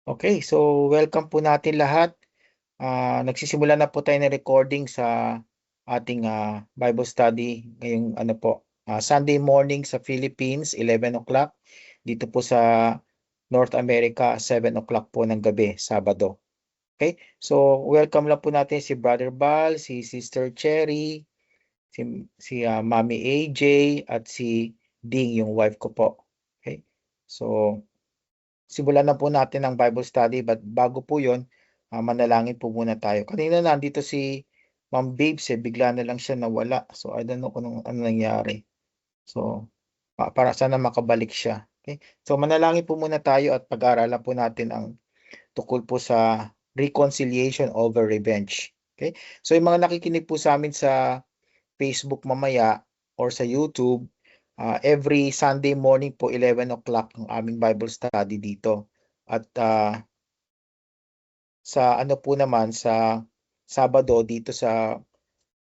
Okay, so welcome po natin lahat. Nagsisimula na po tayo ng recording sa ating Bible study ngayong Sunday morning sa Philippines, 11 o'clock. Dito po sa North America, 7 o'clock po ng gabi, Sabado. Okay, so welcome lang po natin si Brother Bal, si Sister Cherry, si Mami AJ, at si Ding, yung wife ko po. Okay, so simulan na po natin ang Bible study, but bago po yun, manalangin po muna tayo. Kanina nandito si Ma'am Babes, bigla na lang siya nawala. So I don't know kung ano nangyari. So para sana makabalik siya. Okay? So manalangin po muna tayo at pag-aaralan po natin ang tukol po sa reconciliation over revenge. Okay? So yung mga nakikinig po sa amin sa Facebook mamaya or sa YouTube, every Sunday morning po 11 o'clock ang aming Bible study dito. At sa ano po naman sa Sabado dito sa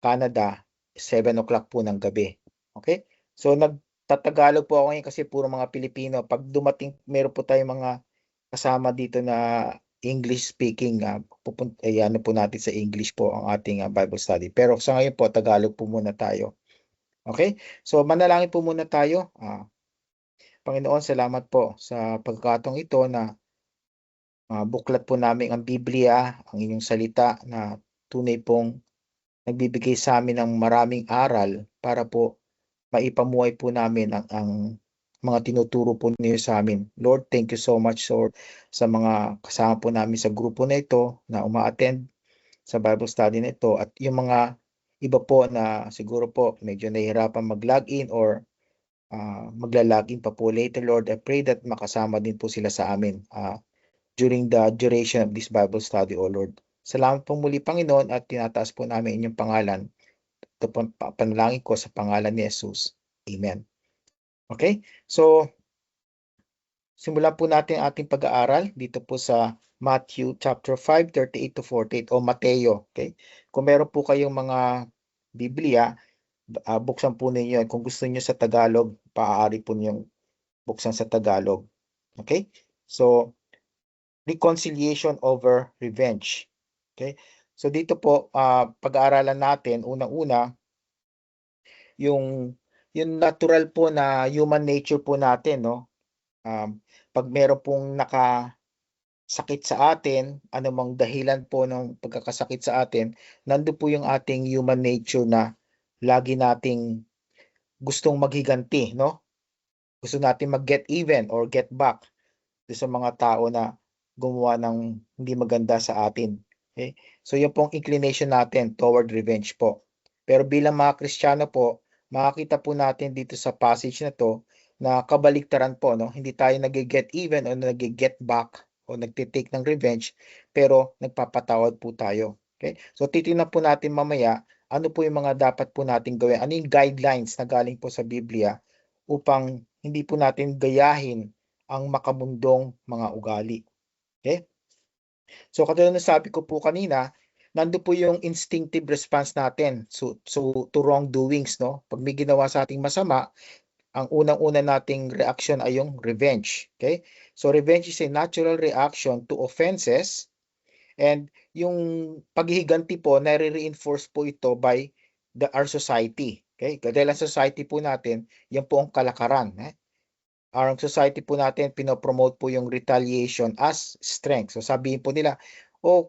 Canada, 7 o'clock po ng gabi. Okay? So nagtatagalog po ako ngayon kasi puro mga Pilipino. Pag dumating, meron po tayong mga kasama dito na English speaking, ano po natin sa English po ang ating Bible study. Pero sa ngayon po, Tagalog po muna tayo. Okay? So manalangin po muna tayo. Panginoon, salamat po sa pagkakataong ito na buklat po namin ang Biblia, ang inyong salita na tunay pong nagbibigay sa amin ng maraming aral para po maipamuhay po namin ang mga tinuturo po niyo sa amin. Lord, thank you so much, Lord, sa mga kasama po namin sa grupo na ito na uma-attend sa Bible study na ito, at yung mga iba po na siguro po medyo nahihirapan mag-login or magla-login pa po later. Lord, I pray that makasama din po sila sa amin during the duration of this Bible study, O Lord. Salamat po muli, Panginoon, at tinataas po namin inyong pangalan. Ito po panalangin ko sa pangalan ni Jesus. Amen. Okay? So, simulan po natin ating pag-aaral dito po sa Matthew chapter 5, 38 to 48, o Mateo. Okay? Kung meron po kayong mga Biblia, buksan po ninyo. Kung gusto niyo sa Tagalog, maaari po niyong buksan sa Tagalog. Okay? So, reconciliation over revenge. Okay? So dito po, pag-aaralan natin unang-una yung natural po na human nature po natin, no? Pag meron pong nakasakit sa atin, anumang dahilan po ng pagkakasakit sa atin, nandoon po yung ating human nature na lagi nating gustong maghiganti, no? Gusto natin mag-get even or get back sa mga tao na gumawa ng hindi maganda sa atin. Okay? So yun pong inclination natin toward revenge po. Pero bilang mga Kristiyano po, makakita po natin dito sa passage na to na kabaliktaran po, no? Hindi tayo nag-get even o nag-get back o nagtitake ng revenge, pero nagpapatawad po tayo. Okay? So titingnan po natin mamaya ano po yung mga dapat po natin gawin. Ano yung guidelines na galing po sa Biblia upang hindi po natin gayahin ang makamundong mga ugali. Okay? So katulad ng sabi ko po kanina, nando po yung instinctive response natin to wrongdoings, no? Pag may ginawa sa ating masama, ang unang-una nating reaction ay yung revenge. Okay? So revenge is a natural reaction to offenses, and yung paghihiganti po, nare-reinforce po ito by our society. Okay? Dahil ang society po natin, yan po ang kalakaran. Our society po natin, pinopromote po yung retaliation as strength. So sabihin po nila, oh,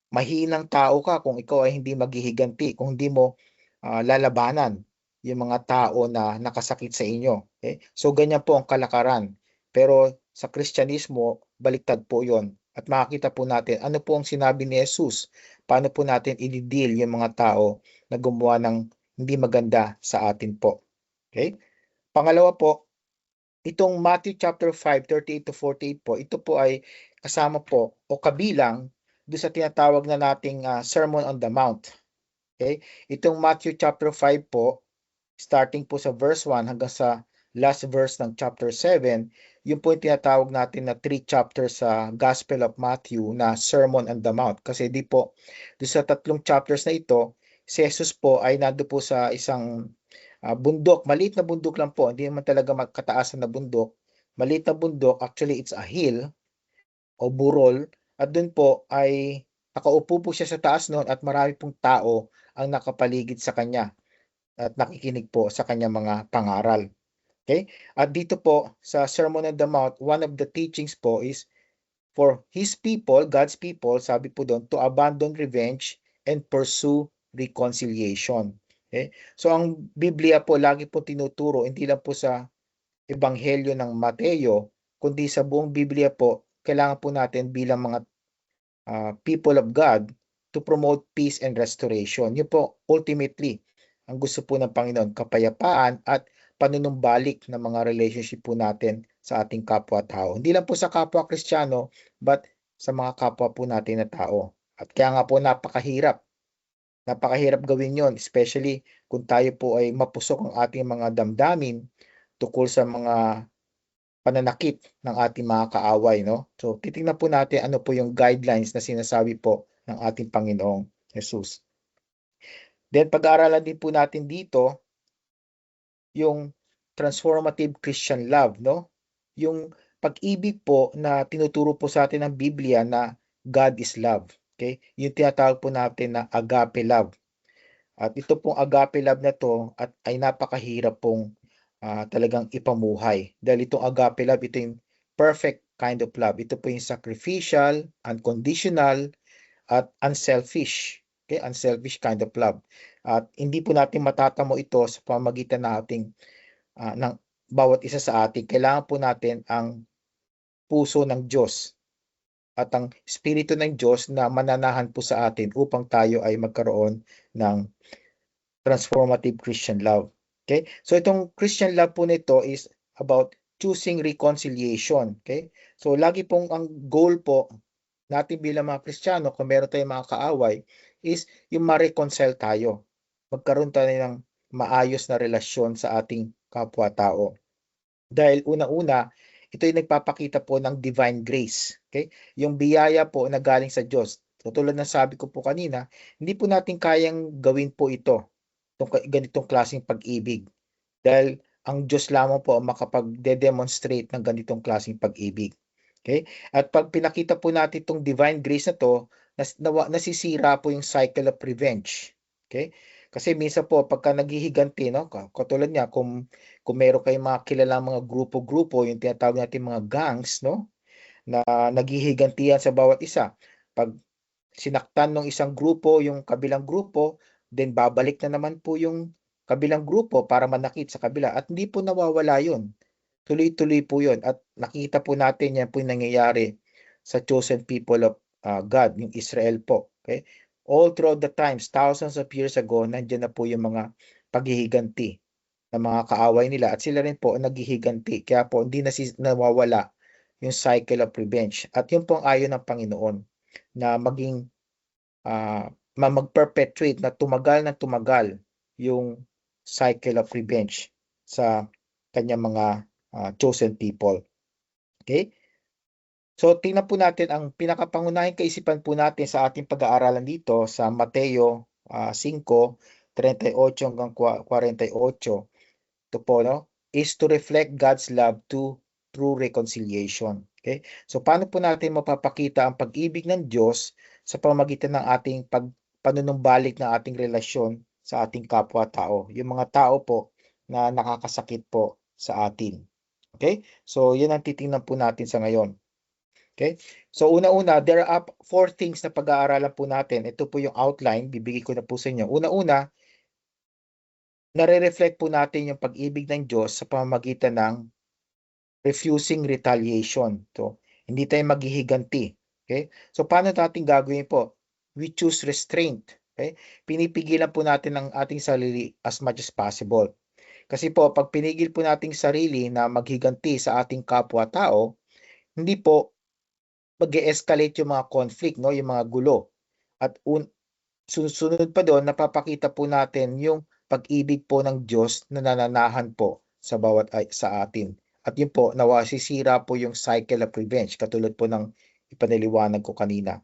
mahinang tao ka kung ikaw ay hindi maghihiganti, kung hindi mo lalabanan yung mga tao na nakasakit sa inyo. Okay? So ganyan po ang kalakaran. Pero sa Kristyanismo, baliktad po yon. At makakita po natin ano po ang sinabi ni Jesus. Paano po natin i-deal yung mga tao na gumawa ng hindi maganda sa atin po. Okay? Pangalawa po, itong Matthew chapter 5, 38 to 48 po, ito po ay kasama po o kabilang doon sa tinatawag na nating Sermon on the Mount. Okay? Itong Matthew chapter 5 po, starting po sa verse 1 hanggang sa last verse ng chapter 7, yun po yung tinatawag natin na 3 chapters sa Gospel of Matthew na Sermon on the Mount. Kasi di po, doon sa tatlong chapters na ito, si Jesus po ay nando po sa isang bundok, maliit na bundok lang po, hindi naman talaga magkataasan na bundok. Maliit na bundok, actually it's a hill o burol at doon po ay nakaupo po siya sa taas noon at marami pong tao ang nakapaligid sa kanya at nakikinig po sa kanyang mga pangaral. Okay? At dito po sa Sermon on the Mount, one of the teachings po is for His people, God's people, sabi po doon, to abandon revenge and pursue reconciliation. Okay? So ang Biblia po lagi po tinuturo, hindi lang po sa Ebanghelyo ng Mateo, kundi sa buong Biblia po, kailangan po natin bilang mga people of God to promote peace and restoration. Yun po, ultimately, ang gusto po ng Panginoon, kapayapaan at panunumbalik ng mga relationship po natin sa ating kapwa-tao. Hindi lang po sa kapwa Kristiyano, but sa mga kapwa po natin na tao. At kaya nga po napakahirap. Napakahirap gawin yon, especially kung tayo po ay mapusok ang ating mga damdamin tungkol sa mga pananakit ng ating mga kaaway, no? So, titingnan po natin ano po yung guidelines na sinasabi po ng ating Panginoong Jesus. Then, pag-aaralan din po natin dito yung transformative Christian love, no? Yung pag-ibig po na tinuturo po sa atin ng Biblia na God is love. Okay? Yung tinatawag po natin na agape love. At ito pong agape love na to at ay napakahirap pong talagang ipamuhay. Dahil itong agape love, ito yung perfect kind of love. Ito po yung sacrificial, unconditional, at unselfish. Okay? Unselfish kind of love. At hindi po natin matatamo ito sa pamamagitan ng bawat isa sa atin. Kailangan po natin ang puso ng Diyos at ang Espiritu ng Diyos na mananahan po sa atin upang tayo ay magkaroon ng transformative Christian love. Okay? So itong Christian love po nito is about choosing reconciliation. Okay? So lagi pong ang goal po natin bilang mga Kristiyano, kung meron tayong mga kaaway, is yung ma-reconcile tayo. Magkaroon tayo ng maayos na relasyon sa ating kapwa-tao. Dahil una-una, ito yung nagpapakita po ng divine grace. Okay? Yung biyaya po na galing sa Diyos. Tulad ng sabi ko po kanina, hindi po natin kayang gawin po ito, ganitong klaseng pag-ibig. Dahil ang Diyos lamang po ang makapag-demonstrate ng ganitong klaseng pag-ibig. Okay? At pag pinakita po natin itong divine grace na to, nasisira po yung cycle of revenge. Okay? Kasi minsan po, pagka naghihiganti, no? Katulad niya, kung meron kayong mga kilalang mga grupo-grupo, yung tinatawag natin mga gangs, no? Na naghihigantihan sa bawat isa. Pag sinaktan ng isang grupo, yung kabilang grupo, then babalik na naman po yung kabilang grupo para manakit sa kabila. At hindi po nawawala yun. Tuloy-tuloy po yun. At nakita po natin yan po yung nangyayari sa chosen people of God, yung Israel po. Okay? All throughout the times, thousands of years ago, nandiyan na po yung mga paghihiganti ng mga kaaway nila. At sila rin po ang naghihiganti. Kaya po hindi nawawala yung cycle of revenge. At yun po ang ayon ng Panginoon na maging mag-perpetuate na tumagal yung cycle of revenge sa kanyang mga chosen people. Okay? So, tingnan po natin ang pinakapangunahing kaisipan po natin sa ating pag-aaralan dito sa Mateo 5:38 hanggang 48. Ito po, no? Is to reflect God's love through reconciliation. Okay? So, paano po natin mapapakita ang pag-ibig ng Diyos sa pamamagitan ng ating panunumbalik ng ating relasyon sa ating kapwa-tao? Yung mga tao po na nakakasakit po sa atin. Okay? So, yan ang titingnan po natin sa ngayon. Okay? So, una-una, there are 4 things na pag-aaralan po natin. Ito po yung outline. Bibigay ko na po sa inyo. Una-una, nare-reflect po natin yung pag-ibig ng Diyos sa pamamagitan ng refusing retaliation. So, hindi tayo maghihiganti. Okay? So, paano natin gagawin po? We choose restraint. Okay? Pinipigilan po natin ang ating sarili as much as possible. Kasi po, pag pinigil po nating sarili na maghiganti sa ating kapwa-tao, hindi po mag-e-escalate yung mga conflict, no? Yung mga gulo. At susunod pa doon, napapakita po natin yung pag-ibig po ng Diyos na nananahan po sa bawat sa atin. At yun po, nawasisira po yung cycle of revenge, katulad po ng ipaniliwanag ko kanina.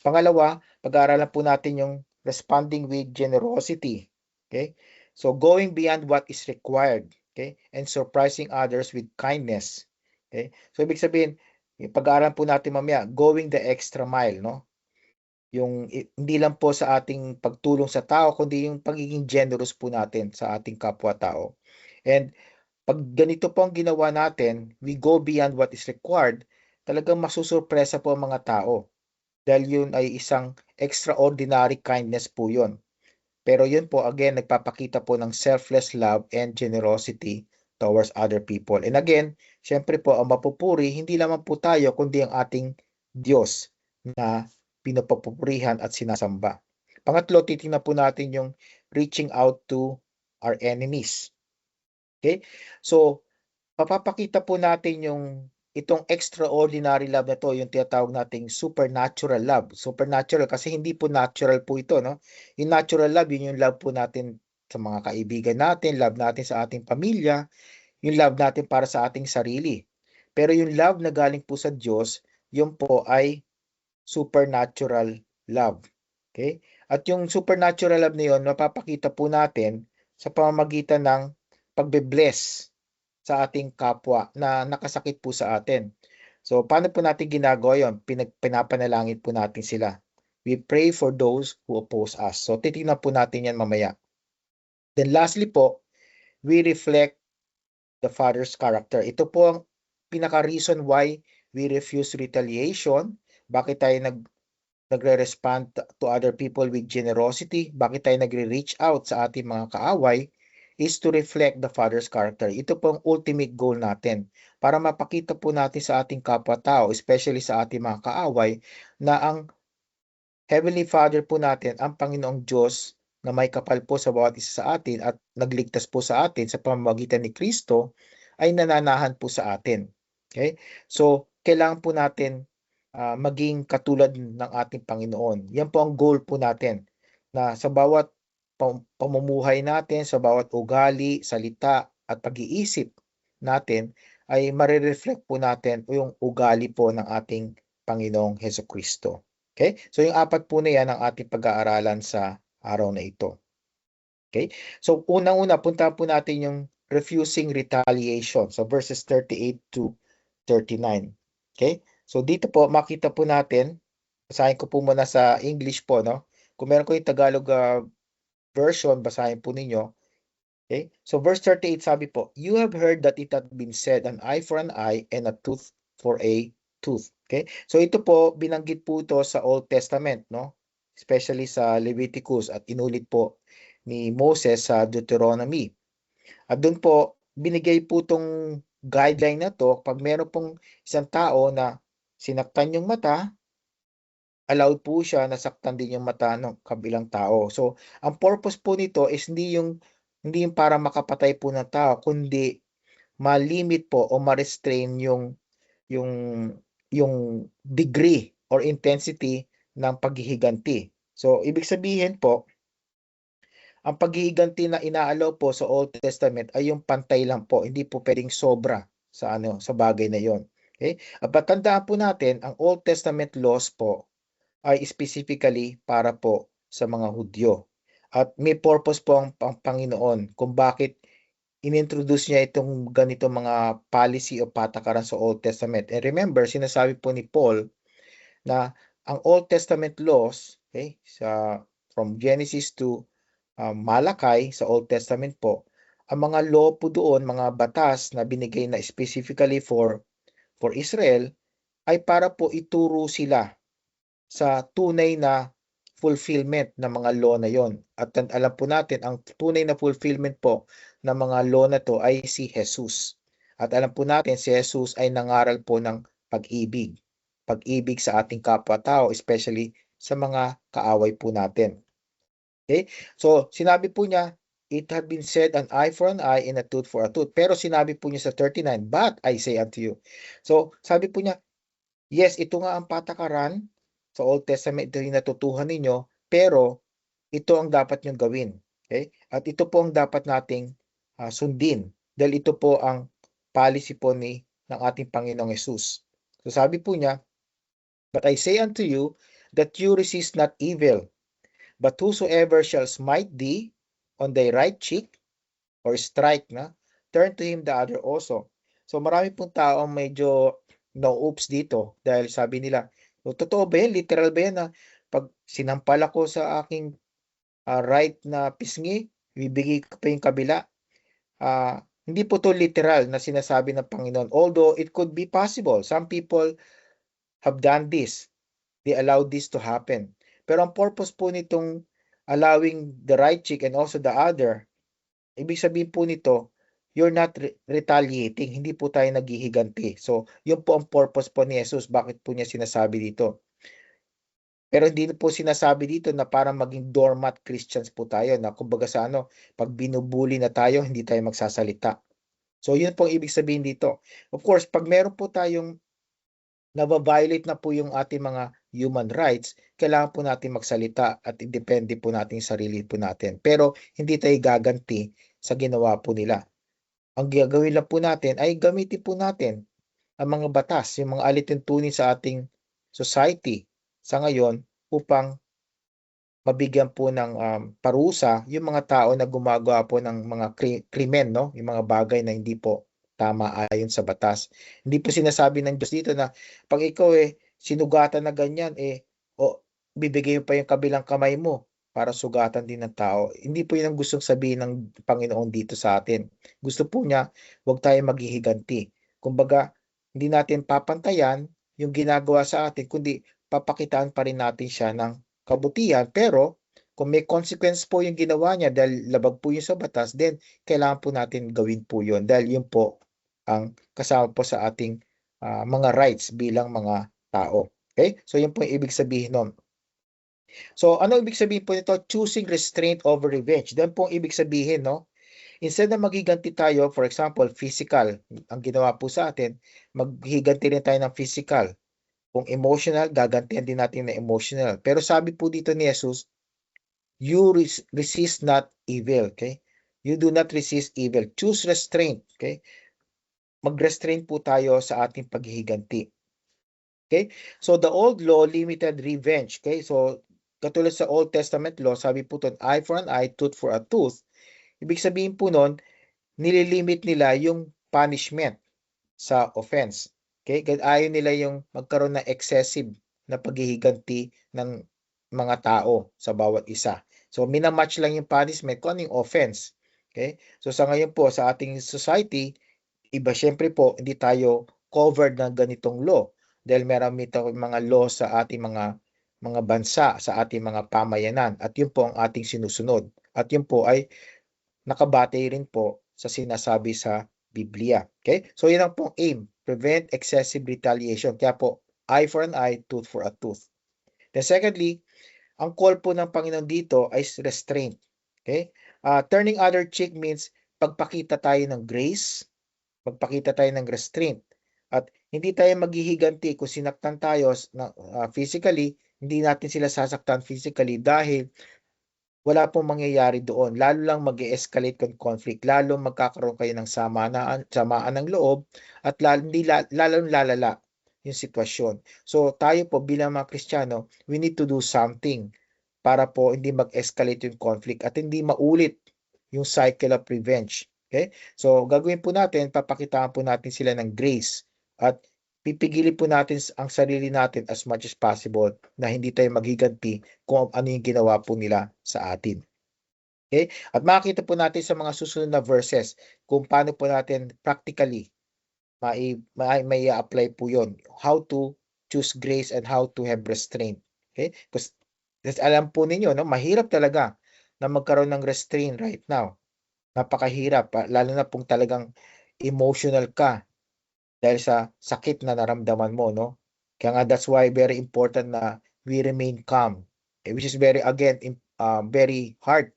Pangalawa, pag-aaralan po natin yung responding with generosity. Okay? So, going beyond what is required. Okay? And surprising others with kindness. Okay? So, ibig sabihin, Pag-aaralan po natin mamaya, going the extra mile, no? Yung hindi lang po sa ating pagtulong sa tao, kundi yung pagiging generous po natin sa ating kapwa-tao. And pag ganito po ang ginawa natin, we go beyond what is required, talagang masusurpresa po ang mga tao. Dahil yun ay isang extraordinary kindness po yun. Pero yun po, again, nagpapakita po ng selfless love and generosity towards other people. And again, syempre po, ang mapupuri, hindi lamang po tayo, kundi ang ating Diyos na pinapupurihan at sinasamba. Pangatlo, titingnan po natin yung reaching out to our enemies. Okay? So, papapakita po natin yung itong extraordinary love na to, yung tinatawag nating supernatural love. Supernatural kasi hindi po natural po ito, no? Yung natural love, yun yung love po natin sa mga kaibigan natin, love natin sa ating pamilya, yung love natin para sa ating sarili. Pero yung love na galing po sa Diyos, yun po ay supernatural love. Okay? At yung supernatural love na yun, mapapakita po natin sa pamamagitan ng pagbe-bless sa ating kapwa na nakasakit po sa atin. So, paano po natin ginagawa yun? Pinapanalangin po natin sila. We pray for those who oppose us. So, titignan po natin yan mamaya. Then lastly po, we reflect the Father's character. Ito po ang pinaka-reason why we refuse retaliation. Bakit tayo nagre-respond to other people with generosity? Bakit tayo nagre-reach out sa ating mga kaaway? Is to reflect the Father's character. Ito po ang ultimate goal natin para mapakita po natin sa ating kapwa-tao, especially sa ating mga kaaway, na ang Heavenly Father po natin, ang Panginoong Diyos na may kapal po sa bawat isa sa atin at nagligtas po sa atin sa pamamagitan ni Kristo, ay nananahan po sa atin. Okay? So, kailangan po natin maging katulad ng ating Panginoon. Yan po ang goal po natin, na sa bawat pamumuhay natin, sa bawat ugali, salita at pag-iisip natin ay marireflect po natin yung ugali po ng ating Panginoong Hesukristo. Okay? So yung apat po na yan ang ating pag-aaralan sa araw na ito. Okay? So unang-una, punta po natin yung refusing retaliation. So verses 38 to 39. Okay? So dito po, makita po natin, basahin ko po muna sa English po, no? Kung meron ko yung Tagalog version, basahin po ninyo. Okay? So verse 38 sabi po, you have heard that it had been said, an eye for an eye and a tooth for a tooth. Okay? So ito po, binanggit po ito sa Old Testament, no? Especially sa Leviticus at inulit po ni Moses sa Deuteronomy. At doon po, binigay po itong guideline na to, pag meron pong isang tao na sinaktan yung mata, allowed po siya na saktan din yung mata ng kabilang tao. So, ang purpose po nito is hindi yung para makapatay po ng tao, kundi ma-limit po o ma-restrain yung yung degree or intensity ng paghihiganti. So, ibig sabihin po, ang paghihiganti na inaalaw po sa Old Testament ay yung pantay lang po, hindi po pwedeng sobra sa sa bagay na yon. Okay? At patandaan po natin, ang Old Testament laws po ay specifically para po sa mga Hudyo. At may purpose po ang Panginoon kung bakit inintroduce niya itong ganito mga policy o patakaran sa Old Testament. And remember, sinasabi po ni Paul na ang Old Testament laws, okay, from Genesis to Malakay sa Old Testament po, ang mga law po doon, mga batas na binigay na specifically for Israel, ay para po ituro sila sa tunay na fulfillment ng mga law na yon. At alam po natin, ang tunay na fulfillment po ng mga law na to ay si Jesus. At alam po natin, si Jesus ay nangaral po ng pag-ibig. Pag-ibig sa ating kapwa-tao, especially sa mga kaaway po natin. Okay? So, sinabi po niya, it had been said, an eye for an eye and a tooth for a tooth. Pero sinabi po niya sa 39, but I say unto you. So, sabi po niya, yes, ito nga ang patakaran sa Old Testament, ito yung natutuhan ninyo, pero ito ang dapat nyong gawin. Okay? At ito po ang dapat nating sundin. Dahil ito po ang policy po ng ating Panginoong Jesus. So sabi po niya, but I say unto you, that you resist not evil, but whosoever shall smite thee on thy right cheek, or strike na, turn to him the other also. So marami pong tao ang medyo no-oops dito dahil sabi nila, totoo ba yan? Literal ba yan na pag sinampal ako sa aking right na pisngi, bibigay ko pa yung kabila? Hindi po to literal na sinasabi ng Panginoon. Although it could be possible. Some people have done this. They allowed this to happen. Pero ang purpose po nitong allowing the right cheek and also the other, ibig sabihin po nito, you're not retaliating. Hindi po tayo naghihiganti. So, yun po ang purpose po ni Jesus. Bakit po niya sinasabi dito? Pero hindi po sinasabi dito na parang maging doormat Christians po tayo na kumbaga sa pag binubuli na tayo, hindi tayo magsasalita. So, yun po ang ibig sabihin dito. Of course, pag meron po tayong nababiolate na po yung ating mga human rights, kailangan po natin magsalita at independe po natin sarili po natin. Pero hindi tayo gaganti sa ginawa po nila. Ang gagawin lang po natin ay gamitin po natin ang mga batas, yung mga alituntunin sa ating society sa ngayon upang mabigyan po ng parusa yung mga tao na gumagawa po ng mga krimen, no? Yung mga bagay na hindi po tama ayon sa batas. Hindi po sinasabi ng Diyos dito na pag ikaw sinugatan na ganyan bibigay mo pa yung kabilang kamay mo para sugatan din ng tao. Hindi po yun ang gustong sabihin ng Panginoon dito sa atin. Gusto po niya, huwag tayo maghihiganti. Kumbaga, hindi natin papantayan yung ginagawa sa atin, kundi papakitaan pa rin natin siya ng kabutihan. Pero kung may consequence po yung ginawa niya dahil labag po yun sa batas, then kailangan po natin gawin po yun dahil yun po ang kasama po sa ating mga rights bilang mga tao. Okay? So yun po yung ibig sabihin nun. So ano ibig sabihin po nito? Choosing restraint over revenge. Doon po ang ibig sabihin, no? Instead na maghiganti tayo, for example, physical, ang ginawa po sa atin, maghiganti rin tayo ng physical. Kung emotional, gagantihan din natin na emotional. Pero sabi po dito ni Jesus, you resist not evil, okay? You do not resist evil. Choose restraint, okay? Mag-restrain po tayo sa ating paghihiganti. Okay? So the old law limited revenge, okay? So katulad sa Old Testament law, sabi po doon, eye for an eye, tooth for a tooth. Ibig sabihin po noon, nililimit nila yung punishment sa offense. Okay? Ayaw nila yung magkaroon ng excessive na paghihiganti ng mga tao sa bawat isa. So, minamatch lang yung punishment kung ano yung offense. Okay? So, sa ngayon po, sa ating society, iba syempre po, hindi tayo covered ng ganitong law. Dahil meron mga law sa ating mga bansa, sa ating mga pamayanan. At yun po ang ating sinusunod. At yun po ay nakabatay rin po sa sinasabi sa Biblia. Okay? So, yun ang pong aim. Prevent excessive retaliation. Kaya po, eye for an eye, tooth for a tooth. Then secondly, ang call po ng Panginoon dito ay restraint. Okay? Turning other cheek means pagpakita tayo ng grace, pagpakita tayo ng restraint. At hindi tayo maghihiganti kung sinaktan tayo physically, hindi natin sila sasaktan physically dahil wala pong mangyayari doon. Lalo lang mag-escalate yung conflict. Lalo magkakaroon kayo ng samaan ng loob at lalong lalala yung sitwasyon. So tayo po bilang mga Kristiyano, we need to do something para po hindi mag-escalate yung conflict at hindi maulit yung cycle of revenge. Okay? So gagawin po natin, papakitaan po natin sila ng grace at pipigilin po natin ang sarili natin as much as possible na hindi tayo maghiganti kung ano yung ginawa po nila sa atin. Okay? At makikita po natin sa mga susunod na verses kung paano po natin practically may apply po yon. How to choose grace and how to have restraint. Okay? Because alam po ninyo, no, mahirap talaga na magkaroon ng restraint right now. Napakahirap, lalo na kung talagang emotional ka dahil sa sakit na naramdaman mo, no? Kaya nga that's why very important na we remain calm, which is very very hard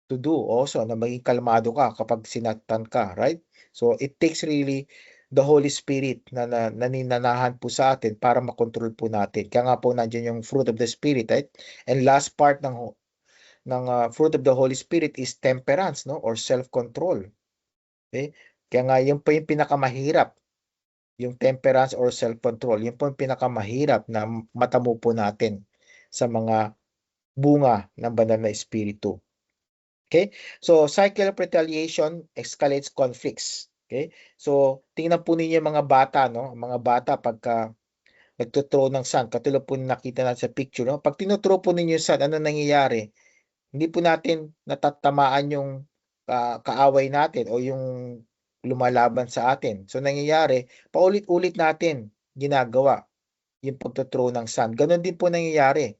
to do also na maging kalmado ka kapag sinaktan ka, right? So it takes really the Holy Spirit na naninanahan po sa atin para makontrol po natin. Kaya nga po nandiyan yung fruit of the Spirit, right? And last part ng fruit of the Holy Spirit is temperance, no? Or self-control. Okay? Kaya nga yun po yung pinakamahirap, yung temperance or self-control. Yun po yung pinakamahirap na matamo po natin sa mga bunga ng banal na espiritu. Okay? So, cycle of retaliation escalates conflicts. Okay? So, tingnan po ninyo yung mga bata, no? Mga bata pagka nagto-throw ng sand, katulad po na nakita natin sa picture, no? Pag tino-throw po ninyo yung sand, ano nangyayari? Hindi po natin natatamaan yung kaaway natin o yung lumalaban sa atin. So, nangyayari, paulit-ulit natin ginagawa yung pagto-throw ng sand. Ganon din po nangyayari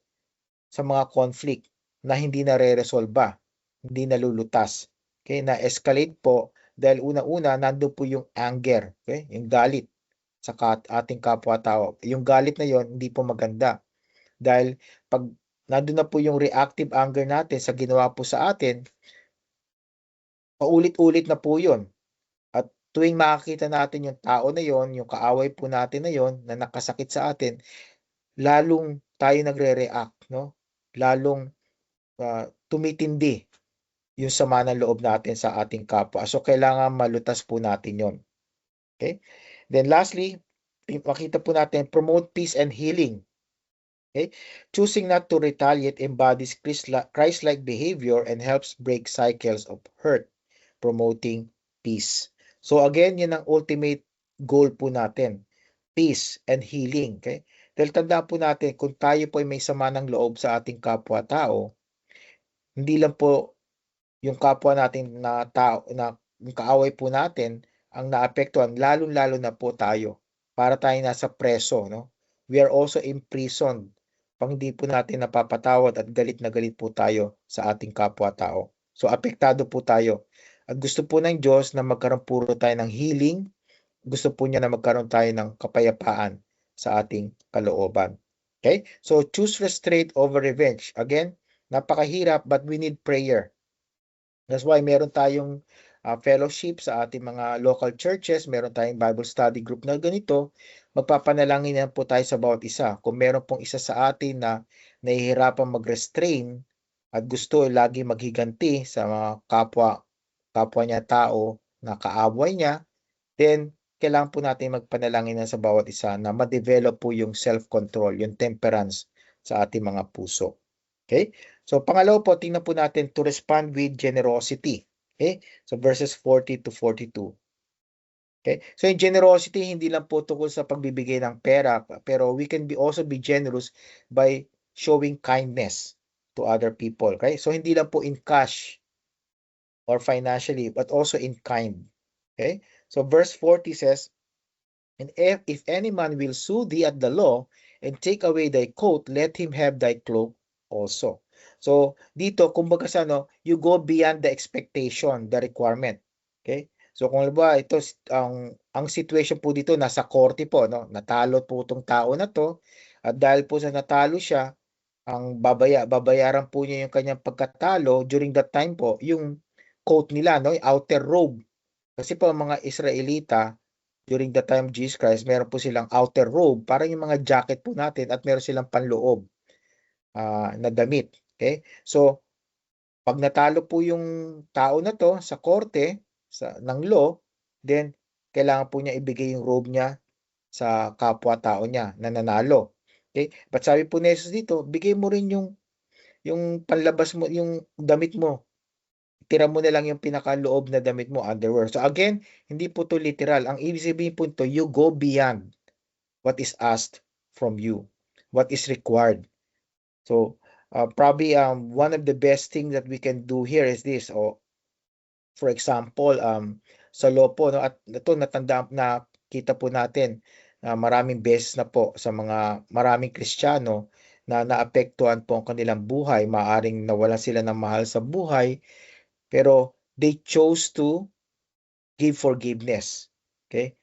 sa mga conflict na hindi nare-resolba, hindi nalulutas. Okay, na-escalate po dahil una-una nandun po yung anger, okay? Yung galit sa ating kapwa-tao. Yung galit na yon hindi po maganda dahil pag nandun na po yung reactive anger natin sa ginawa po sa atin, paulit-ulit na po yun. At tuwing makakita natin yung tao na yon, yung kaaway po natin na yon na nakasakit sa atin, lalong tayo nagre-react, no? Lalong tumitindi yung sama ng loob natin sa ating kapwa. So, kailangan malutas po natin yon. Okay? Then lastly, makita po natin, promote peace and healing. Okay? Choosing not to retaliate embodies Christ-like behavior and helps break cycles of hurt, promoting peace. So again, yun ang ultimate goal po natin. Peace and healing. Okay? Dahil tandaan po natin, kung tayo po ay may sama ng loob sa ating kapwa-tao, hindi lang po yung kapwa natin na tao, na yung kaaway po natin ang naapektuhan, lalong-lalo na po tayo. Para tayo nasa preso, no? We are also imprisoned pag hindi po natin napapatawad at galit na galit po tayo sa ating kapwa-tao. So, apektado po tayo. At gusto po ng Diyos na magkaroon puro tayo ng healing. Gusto po niya na magkaroon tayo ng kapayapaan sa ating kalooban. Okay? So, choose restraint over revenge. Again, napakahirap but we need prayer. That's why meron tayong fellowship sa ating mga local churches, meron tayong Bible study group na ganito. Magpapanalangin na po tayo sa bawat isa. Kung meron pong isa sa atin na nahihirapan mag-restrain at gusto lagi maghiganti sa mga kapwa niya tao na kaaway niya, then kailangan po natin magpanalangin na sa bawat isa na ma-develop po yung self-control, yung temperance sa ating mga puso. Okay? So, pangalawa po, tingnan po natin to respond with generosity. Okay? So, verses 40 to 42. Okay? So, yung generosity, hindi lang po tungkol sa pagbibigay ng pera, pero we can also be generous by showing kindness to other people. Okay? So, hindi lang po in cash or financially, but also in kind. Okay? So, verse 40 says, and if any man will sue thee at the law, and take away thy coat, let him have thy cloak also. So, dito, kumbaga sa you go beyond the expectation, the requirement. Okay? So, kung halimbawa, ito, ang situation po dito, nasa korte po, no? Natalo po itong tao na to, at dahil po sa natalo siya, ang babayaran po niya yung kanyang pagkatalo during that time po, yung coat nila, no? Yung outer robe. Kasi po, mga Israelita, during the time of Jesus Christ, meron po silang outer robe, parang yung mga jacket po natin, at meron silang panloob na damit. Okay? So, pag natalo po yung tao na to sa korte ng law, then kailangan po niya ibigay yung robe niya sa kapwa-tao niya na nanalo. Okay? But sabi po ni Jesus dito, bigay mo rin yung panlabas mo, yung damit mo. Tira mo na lang yung pinakaloob na damit mo, underwear. So again, hindi po to literal. Ang ibig sabihin po ito, you go beyond what is asked from you, what is required. So, probably one of the best things that we can do here is this. For example, sa law po, no, at ito na kita po natin maraming beses na po sa maraming Kristiyano na naapektuhan po ang kanilang buhay. Maaring nawalan sila ng mahal sa buhay, pero they chose to give forgiveness. Okay?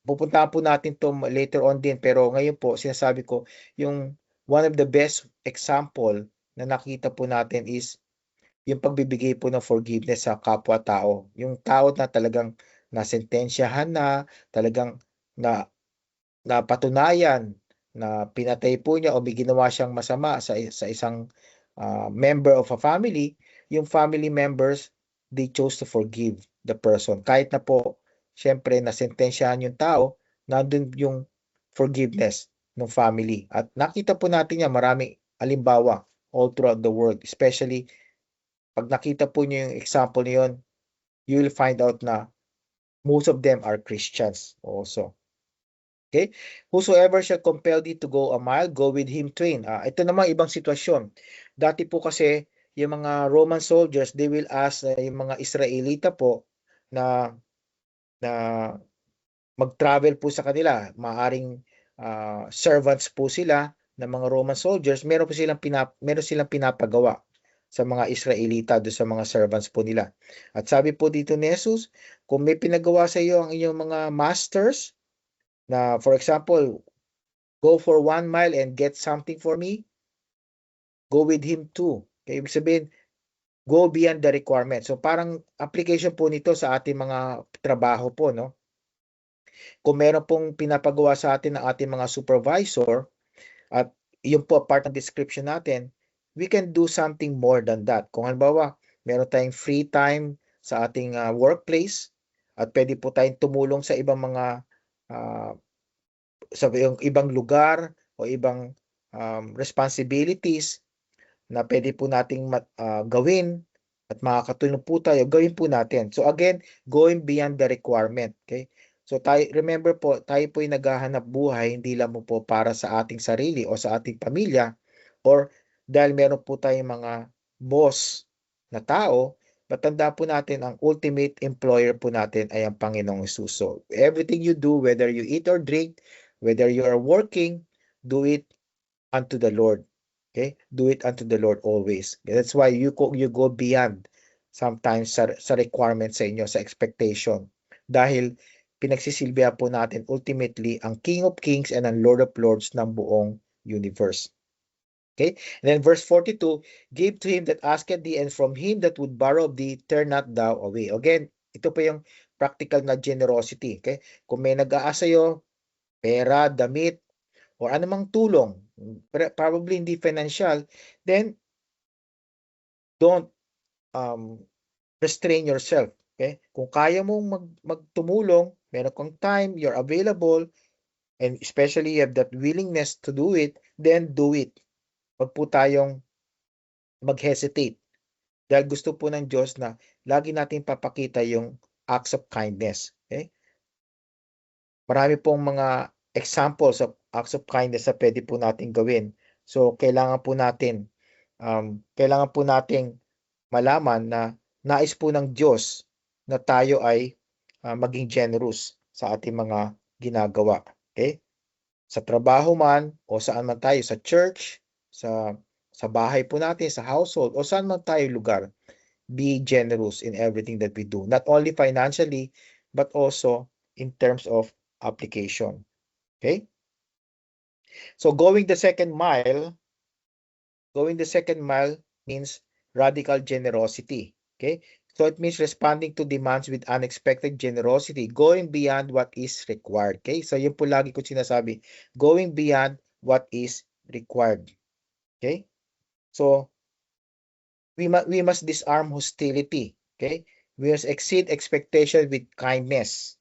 Pupuntahan po natin to later on din, pero ngayon po sinasabi ko yung one of the best example na nakita po natin is yung pagbibigay po ng forgiveness sa kapwa-tao. Yung tao na talagang nasentensyahan na, talagang napatunayan na pinatay po niya o may ginawa siyang masama sa isang member of a family, yung family members, they chose to forgive the person. Kahit na po, syempre, nasentensyahan yung tao, nandun yung forgiveness ng family. At nakita po natin yan, maraming halimbawa all throughout the world. Especially, pag nakita po niyo yung example niyon, you will find out na Most of them are Christians also. Okay? Whosoever shall compel thee to go a mile, go with him twain. Ito namang ibang sitwasyon. Dati po kasi, yung mga Roman soldiers, they will ask yung mga Israelita po na mag-travel po sa kanila. Maaring servants po sila ng mga Roman soldiers. Meron silang pinapagawa sa mga Israelita, do sa mga servants po nila. At sabi po dito ni Jesus, kung may pinagawa sa iyo ang inyong mga masters, na for example, go for 1 mile and get something for me, go with him too. Okay, ibig sabihin, go beyond the requirement. So parang application po nito sa ating mga trabaho po, no? Kung meron pong pinapagawa sa atin ng ating mga supervisor, at yun po part ng description natin, we can do something more than that. Kung halimbawa, meron tayong free time sa ating workplace, at pwede po tayong tumulong sa ibang mga sa ibang lugar o ibang responsibilities na pwede po nating gawin at makakatulong po tayo, gawin po natin. So again, going beyond the requirement. Okay? So remember po, tayo po ay naghahanap buhay, hindi lang po para sa ating sarili o sa ating pamilya, or dahil meron po tayong mga boss na tao, matanda po natin ang ultimate employer po natin ay ang Panginoong Hesus. So everything you do, whether you eat or drink, whether you are working, do it unto the Lord. Okay? Do it unto the Lord always. That's why you go beyond sometimes sa requirement sa inyo, sa expectation. Dahil pinagsisilbihan po natin ultimately ang King of Kings and ang Lord of Lords ng buong universe. Okay? And then verse 42, give to him that asketh thee, and from him that would borrow of thee, turn not thou away. Again, ito po yung practical na generosity. Okay? Kung may nag-aasa sa'yo, pera, damit, or anumang tulong, probably hindi financial, then don't restrain yourself. Okay? Kung kaya mong magtumulong, meron kang time, you're available, and especially you have that willingness to do it, then do it. Huwag po tayong mag-hesitate. Dahil gusto po ng Diyos na lagi natin papakita yung acts of kindness. Okay? Marami pong mga examples of acts of kindness na pwede po natin gawin. So, kailangan po nating malaman na nais po ng Diyos na tayo ay maging generous sa ating mga ginagawa. Okay? Sa trabaho man o saan man tayo, sa church, sa bahay po natin, sa household, o saan man tayo lugar, be generous in everything that we do. Not only financially, but also in terms of application. Okay? So going the second mile means radical generosity. Okay? So it means responding to demands with unexpected generosity, going beyond what is required. Okay? So yun po lagi ko sinasabi, going beyond what is required. Okay? So we must disarm hostility. Okay? We must exceed expectation with kindness.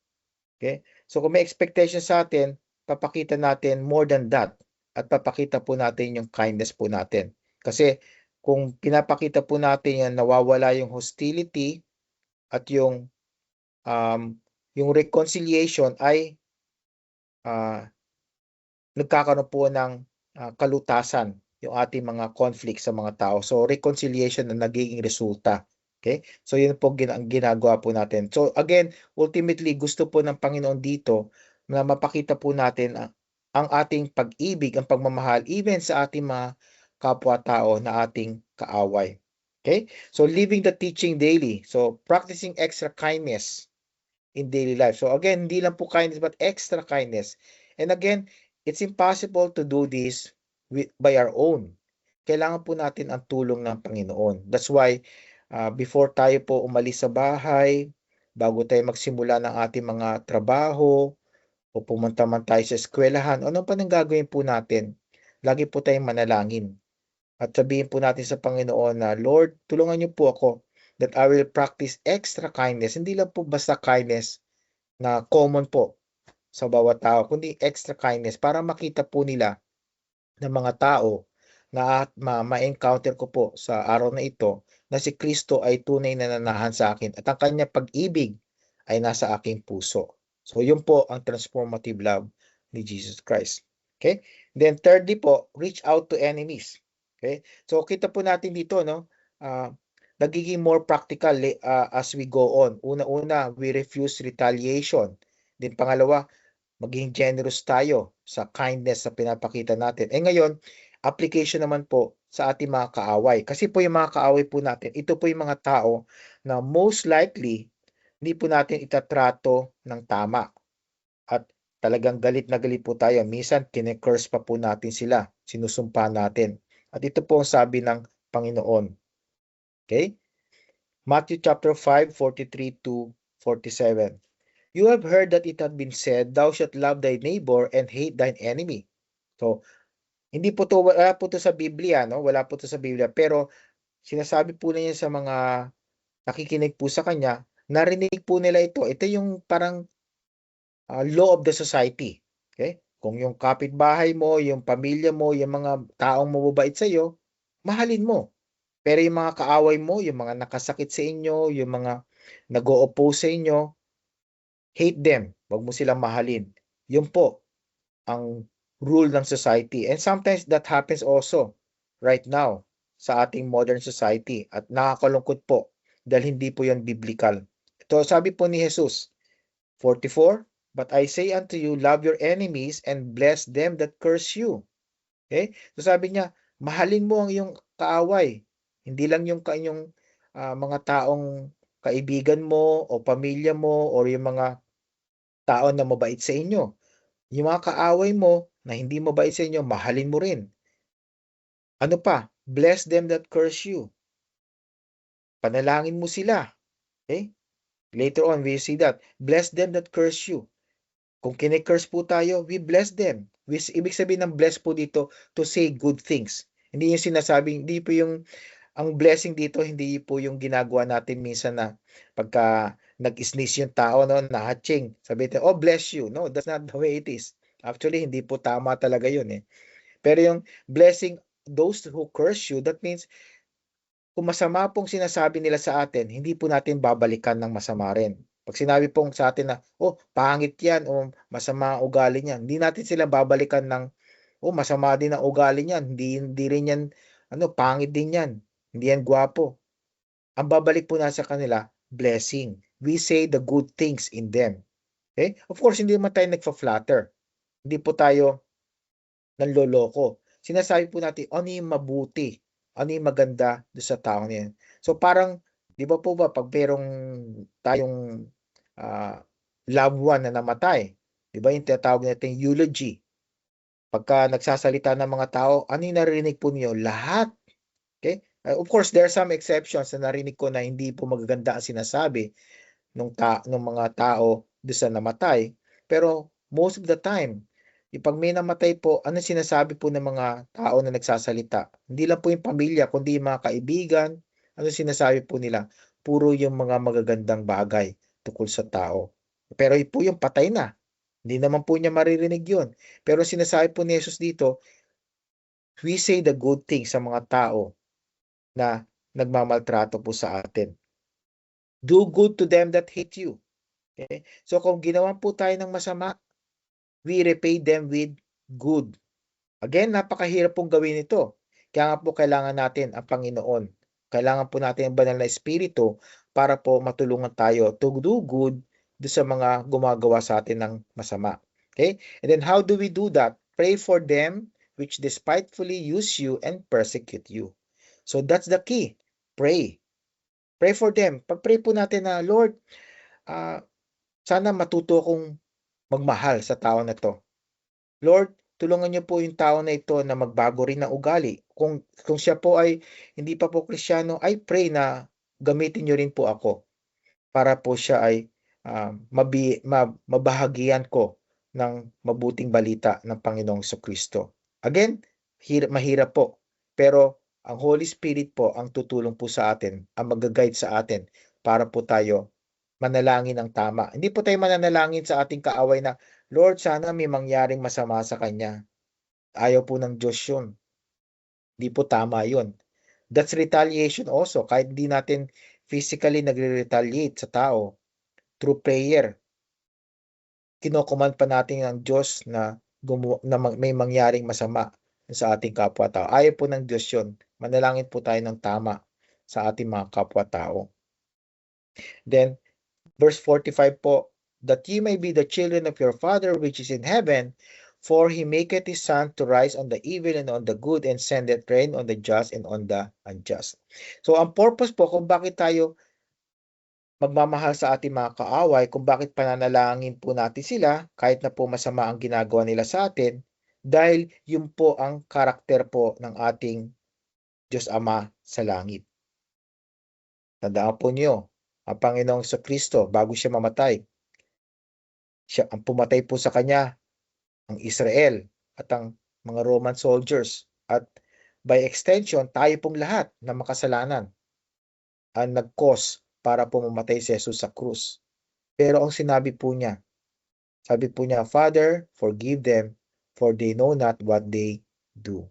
Okay? So kung may expectation sa atin, papakita natin more than that, at papakita po natin yung kindness po natin. Kasi kung pinapakita po natin yan, nawawala yung hostility at yung reconciliation ay nagkakaroon po ng kalutasan yung ating mga conflict sa mga tao. So reconciliation na nagiging resulta. Okay? So yun po ang ginagawa po natin. So again, ultimately gusto po ng Panginoon dito na mapakita po natin ang ating pag-ibig, ang pagmamahal even sa ating mga kapwa-tao na ating kaaway. Okay? So living the teaching daily. So practicing extra kindness in daily life. So again, hindi lang po kindness but extra kindness. And again, it's impossible to do this by our own. Kailangan po natin ang tulong ng Panginoon. That's why before tayo po umalis sa bahay, bago tayo magsimula ng ating mga trabaho, o pumunta man tayo sa eskwelahan, ano pa nang gagawin po natin? Lagi po tayong manalangin. At sabihin po natin sa Panginoon na, Lord, tulungan niyo po ako that I will practice extra kindness. Hindi lang po basta kindness na common po sa bawat tao, kundi extra kindness para makita po nila ng mga tao na ma-encounter ko po sa araw na ito na si Kristo ay tunay na nanahan sa akin at ang kanyang pag-ibig ay nasa aking puso. So yun po ang transformative love ni Jesus Christ. Okay? Then thirdly po, reach out to enemies. Okay? So kita po natin dito, no? Nagiging more practical as we go on. Una-una, we refuse retaliation. Then pangalawa, maging generous tayo sa kindness sa pinapakita natin. Ngayon, application naman po sa ating mga kaaway. Kasi po yung mga kaaway po natin, ito po yung mga tao na most likely hindi po natin itatrato ng tama. At talagang galit na galit po tayo. Minsan, kine-curse pa po natin sila. Sinusumpa natin. At ito po ang sabi ng Panginoon. Okay? Matthew chapter 5:43 to 47. You have heard that it had been said, thou shalt love thy neighbor and hate thine enemy. So, hindi po to, wala po to sa Biblia, no? Wala po to sa Biblia. Pero, sinasabi po niya sa mga nakikinig po sa kanya, narinig po nila ito. Ito yung parang law of the society. Okay? Kung yung kapitbahay mo, yung pamilya mo, yung mga taong mababait sa iyo, mahalin mo. Pero yung mga kaaway mo, yung mga nakasakit sa inyo, yung mga nag-o-oppose sa inyo, hate them. Huwag mo silang mahalin. Yun po ang rule ng society. And sometimes that happens also right now sa ating modern society. At nakakalungkot po dahil hindi po yan biblical. Ito, sabi po ni Jesus, 44, but I say unto you, love your enemies and bless them that curse you. Okay? So sabi niya, mahalin mo ang iyong kaaway. Hindi lang yung kanyang mga taong kaibigan mo o pamilya mo o yung mga tao na mabait sa inyo. Yung mga kaaway mo na hindi mabait sa inyo, mahalin mo rin. Ano pa? Bless them that curse you. Panalangin mo sila. Okay? Later on, we see that. Bless them that curse you. Kung kine-curse po tayo, we bless them. Ibig sabihin ng bless po dito, to say good things. Hindi yung sinasabing, hindi po yung, ang blessing dito, hindi po yung ginagawa natin minsan na pagka nag-sneeze yung tao, no, na hatching. Sabi natin, oh, bless you. No, that's not the way it is. Actually, hindi po tama talaga yun eh. Pero yung blessing those who curse you, that means kung masama pong sinasabi nila sa atin, hindi po natin babalikan ng masama rin. Pag sinabi pong sa atin na, oh, pangit yan, o masama ang ugali niyan, hindi natin sila babalikan ng, oh, masama din ang ugali niyan, hindi rin yan, pangit din yan, hindi yan gwapo. Ang babalik po na sa kanila, blessing. We say the good things in them. Okay? Of course, hindi naman tayo nagfa-flatter. Hindi po tayo nanloloko. Sinasabi po natin, ano yung mabuti? Ano yung maganda doon sa tao niyan? So parang, di ba po ba, pag merong tayong loved one na namatay, di ba yung tinatawag natin eulogy? Pagka nagsasalita ng mga tao, ano yung narinig po niyo? Lahat. Okay? Of course, there are some exceptions na narinig ko na hindi po magaganda ang sinasabi ng mga tao doon sa namatay. Pero most of the time, pag may namatay po, ano sinasabi po ng mga tao na nagsasalita? Hindi lang po yung pamilya, kundi yung mga kaibigan. Ano sinasabi po nila? Puro yung mga magagandang bagay tungkol sa tao. Pero po yung patay na. Hindi naman po niya maririnig yun. Pero sinasabi po ni Jesus dito, we say the good things sa mga tao na nagmamaltrato po sa atin. Do good to them that hate you. Okay? So kung ginawan po tayo ng masama, we repay them with good. Again, napakahirap pong gawin ito. Kaya nga po kailangan natin ang Panginoon. Kailangan po natin ang banal na espiritu para po matulungan tayo to do good do sa mga gumagawa sa atin ng masama. Okay? And then how do we do that? Pray for them which despitefully use you and persecute you. So that's the key. Pray. Pray for them. Pag-pray po natin na, Lord, sana matuto akong magmahal sa tao na to. Lord, tulungan niyo po yung tao na ito na magbago rin ng ugali. Kung siya po ay hindi pa po Kristiyano, I pray na gamitin niyo rin po ako para po siya ay mabahagian ko ng mabuting balita ng Panginoong Kristo. Again, mahirap po. Pero ang Holy Spirit po ang tutulong po sa atin, ang mag-guide sa atin para po tayo manalangin ng tama. Hindi po tayo mananalangin sa ating kaaway na, Lord, sana may mangyaring masama sa kanya. Ayaw po ng Diyos yun. Hindi po tama yun. That's retaliation also. Kahit hindi natin physically nagre-retaliate sa tao, through prayer, kinocommand pa natin ang Diyos na, may mangyaring masama sa ating kapwa-tao. Ayaw po ng Diyos yun. Manalangin po tayo ng tama sa ating mga kapwa-tao. Then, verse 45 po, that ye may be the children of your Father which is in heaven, for he maketh his sun to rise on the evil and on the good, and sendeth rain on the just and on the unjust. So, ang purpose po kung bakit tayo magmamahal sa ating mga kaaway, kung bakit pananalangin po natin sila, kahit na po masama ang ginagawa nila sa atin, dahil yun po ang karakter po ng ating Diyos Ama sa langit. Tandaan po niyo, ang Panginoong Kristo, bago siya mamatay, siya ang pumatay po sa kanya, ang Israel at ang mga Roman soldiers, at by extension, tayo pong lahat na makasalanan ang nag-cause para po mamatay si Jesus sa krus. Pero ang sinabi po niya, sabi po niya, Father, forgive them, for they know not what they do.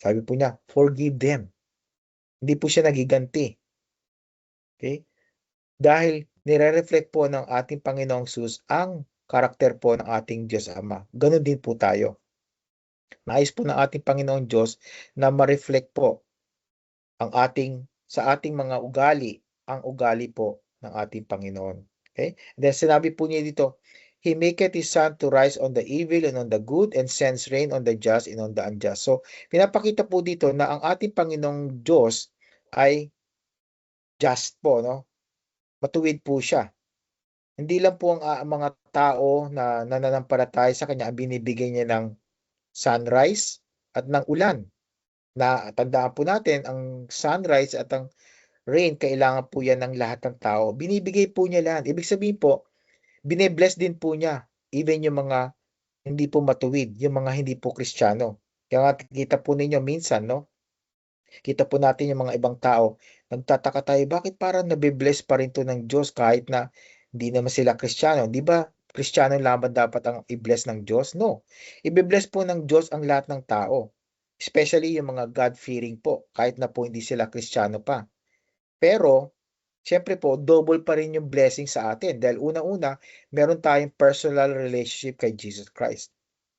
Sabi po niya, forgive them. Hindi po siya nagiganti. Okay? Dahil nire-reflect po ng ating Panginoong Jesus ang karakter po ng ating Diyos Ama. Ganon din po tayo. Nais po ng ating Panginoong Diyos na ma-reflect po sa ating mga ugali, ang ugali po ng ating Panginoon. Okay? And then sinabi po niya dito, He maketh his sun to rise on the evil and on the good, and sends rain on the just and on the unjust. So, pinapakita po dito na ang ating Panginoong Diyos ay just po, no? Matuwid po siya. Hindi lang po ang mga tao na nananampalataya sa kanya ang binibigay niya ng sunrise at ng ulan. Na tandaan po natin, ang sunrise at ang rain, kailangan po yan ng lahat ng tao. Binibigay po niya lahat. Ibig sabihin po, bine-bless din po niya even yung mga hindi po matuwid, yung mga hindi po Kristiyano. Kaya nga kita po ninyo minsan, no? Kita po natin yung mga ibang tao, nagtataka tayo, bakit parang nabibless pa rin to ng Diyos kahit na hindi naman sila Kristiyano? Di ba Kristiyano lamang dapat ang i-bless ng Diyos? No. I-bless po ng Diyos ang lahat ng tao. Especially yung mga God-fearing po, kahit na po hindi sila Kristiyano pa. Pero, siyempre po, double pa rin yung blessing sa atin. Dahil una-una, meron tayong personal relationship kay Jesus Christ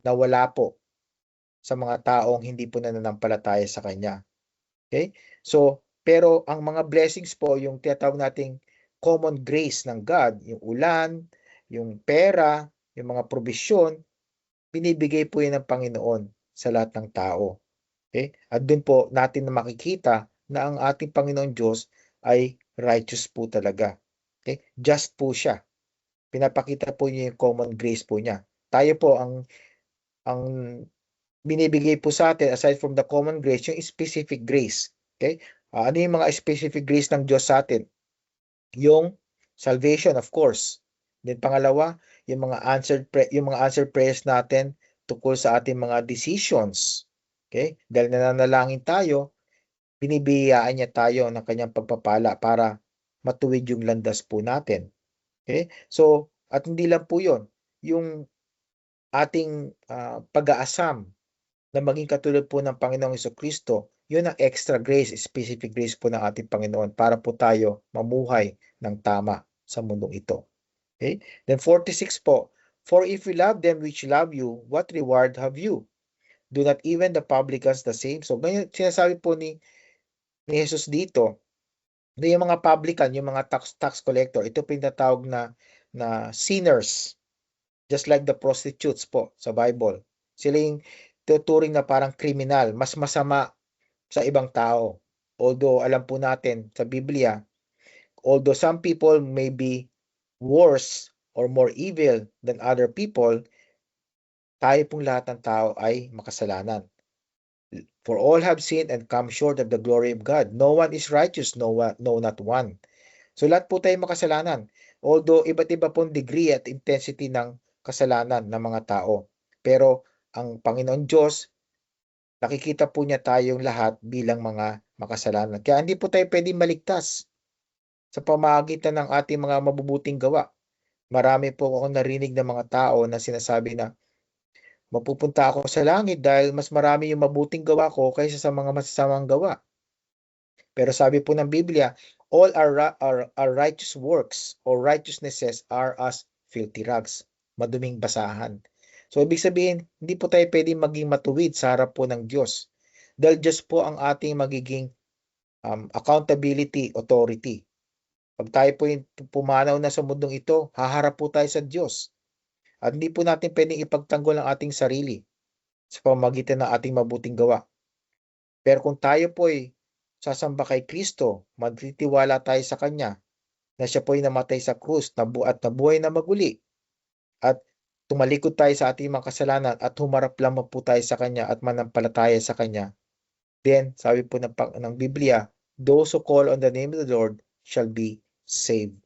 na wala po sa mga taong hindi po nananampalataya sa Kanya. Okay? So, pero ang mga blessings po, yung tinatawag nating common grace ng God, yung ulan, yung pera, yung mga probisyon, binibigay po yan ng Panginoon sa lahat ng tao. Okay? At doon po natin na makikita na ang ating Panginoon Diyos ay righteous po talaga. Okay? Just po siya. Pinapakita po niya yung common grace po niya. Tayo po ang binibigay po sa atin aside from the common grace, yung specific grace. Okay? Ano yung mga specific grace ng Diyos sa atin? Yung salvation, of course. Then pangalawa, yung mga answered prayers natin tungkol sa ating mga decisions. Okay? Dahil nananalangin tayo, binibiyayaan niya tayo ng kanyang pagpapala para matuwid yung landas po natin. Okay? So, at hindi lang po yun, yung ating pag-aasam na maging katulad po ng Panginoong Jesucristo, yun ang extra grace, specific grace po ng ating Panginoon para po tayo mamuhay ng tama sa mundong ito. Okay? Then 46 po, for if you love them which love you, what reward have you? Do not even the publicans the same? So, ganyan, sinasabi po ni Jesus dito, na yung mga publican, yung mga tax collector, ito pinatawag na sinners, just like the prostitutes po sa Bible. Sila yung tuturing na parang kriminal, mas masama sa ibang tao. Although alam po natin sa Biblia, although some people may be worse or more evil than other people, tayo pong lahat ng tao ay makasalanan. For all have sinned and come short of the glory of God. No one is righteous, no not one. So lahat po tayo makasalanan. Although iba't iba pong degree at intensity ng kasalanan ng mga tao. Pero ang Panginoon Diyos, nakikita po niya tayong lahat bilang mga makasalanan. Kaya hindi po tayo pwedeng maligtas sa pamamagitan ng ating mga mabubuting gawa. Marami po akong narinig ng mga tao na sinasabi na mapupunta ako sa langit dahil mas marami yung mabuting gawa ko kaysa sa mga masasamang gawa. Pero sabi po ng Biblia, all our righteous works or righteousnesses are as filthy rags, maduming basahan. So, ibig sabihin, hindi po tayo pwedeng maging matuwid sa harap po ng Diyos. Dahil Diyos po ang ating magiging accountability authority. Pag tayo po pumanaw na sa mundong ito, haharap po tayo sa Diyos. At hindi po natin pwedeng ipagtanggol ang ating sarili sa pamamagitan ng ating mabuting gawa. Pero kung tayo po ay sasamba kay Kristo, magtitiwala tayo sa Kanya, na siya po ay namatay sa krus at nabuhay na maguli, at tumalikod tayo sa ating mga kasalanan at humarap lamang po tayo sa Kanya at manampalataya sa Kanya, then sabi po ng Biblia, those who call on the name of the Lord shall be saved.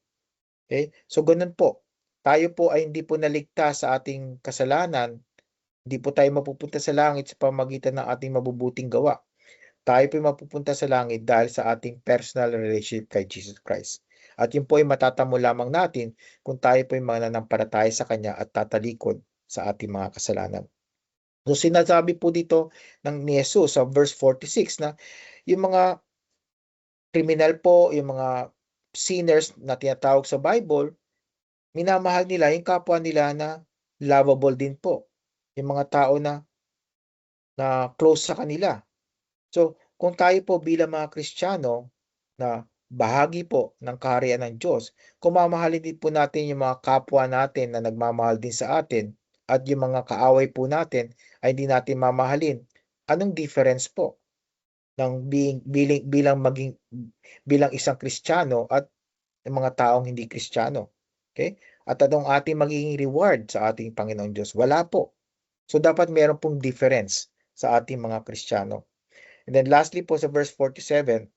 Okay? So ganun po. Tayo po ay hindi po naligtas sa ating kasalanan, hindi po tayo mapupunta sa langit sa pamamagitan ng ating mabubuting gawa. Tayo po ay mapupunta sa langit dahil sa ating personal relationship kay Jesus Christ. At yun po ay matatamo lamang natin kung tayo po ay mananampalataya sa Kanya at tatalikod sa ating mga kasalanan. So sinasabi po dito ni Jesus sa verse 46 na yung mga kriminal po, yung mga sinners na tinatawag sa Bible, minamahal nila yung kapwa nila na lovable din po. Yung mga tao na close sa kanila. So, kung tayo po bilang mga Kristiyano na bahagi po ng kaharian ng Diyos, kung mamahalin din po natin yung mga kapwa natin na nagmamahal din sa atin at yung mga kaaway po natin ay hindi natin mamahalin, anong difference po ng bilang isang Kristiyano at yung mga taong hindi Kristiyano? Okay? At anong ating magiging reward sa ating Panginoon Diyos? Wala po. So, dapat meron pong difference sa ating mga Kristiyano. And then lastly po sa verse 47,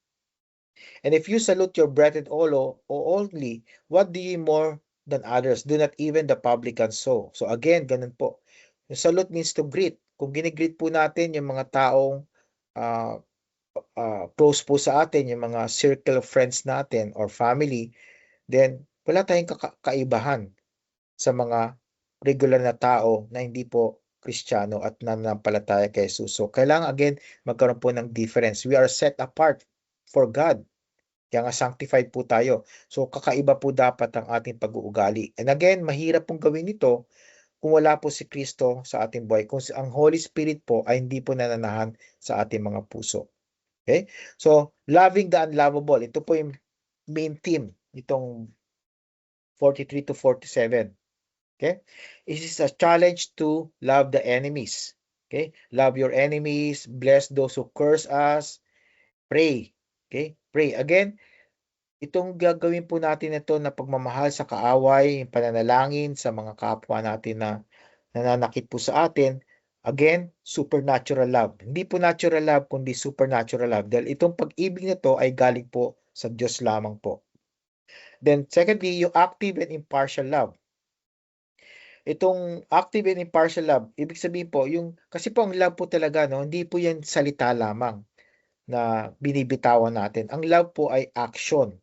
and if you salute your brethren only, what do ye more than others? Do not even the publicans so. So again, ganun po. Yung salute means to greet. Kung ginigreet po natin yung mga taong close po sa atin, yung mga circle of friends natin or family, then wala tayong kaibahan sa mga regular na tao na hindi po Kristiyano at nananampalataya kay Jesus. So, kailangan again magkaroon po ng difference. We are set apart for God. Kaya nga sanctified po tayo. So, kakaiba po dapat ang ating pag-uugali. And again, mahirap pong gawin ito kung wala po si Kristo sa ating buhay. Kung ang Holy Spirit po ay hindi po nananahan sa ating mga puso. Okay? So, loving the unlovable. Ito po yung main theme itong 43 to 47. Okay? It is a challenge to love the enemies. Okay? Love your enemies, bless those who curse us, pray. Okay? Pray. Again, itong gagawin po natin ito na pagmamahal sa kaaway, pananalangin sa mga kapwa natin na nananakit po sa atin. Again, supernatural love. Hindi po natural love, kundi supernatural love. Dahil itong pag-ibig na to ay galing po sa Diyos lamang po. Then, secondly, yung active and impartial love. Itong active and impartial love, ibig sabihin po, kasi po ang love po talaga, no, hindi po yan salita lamang na binibitawan natin. Ang love po ay action.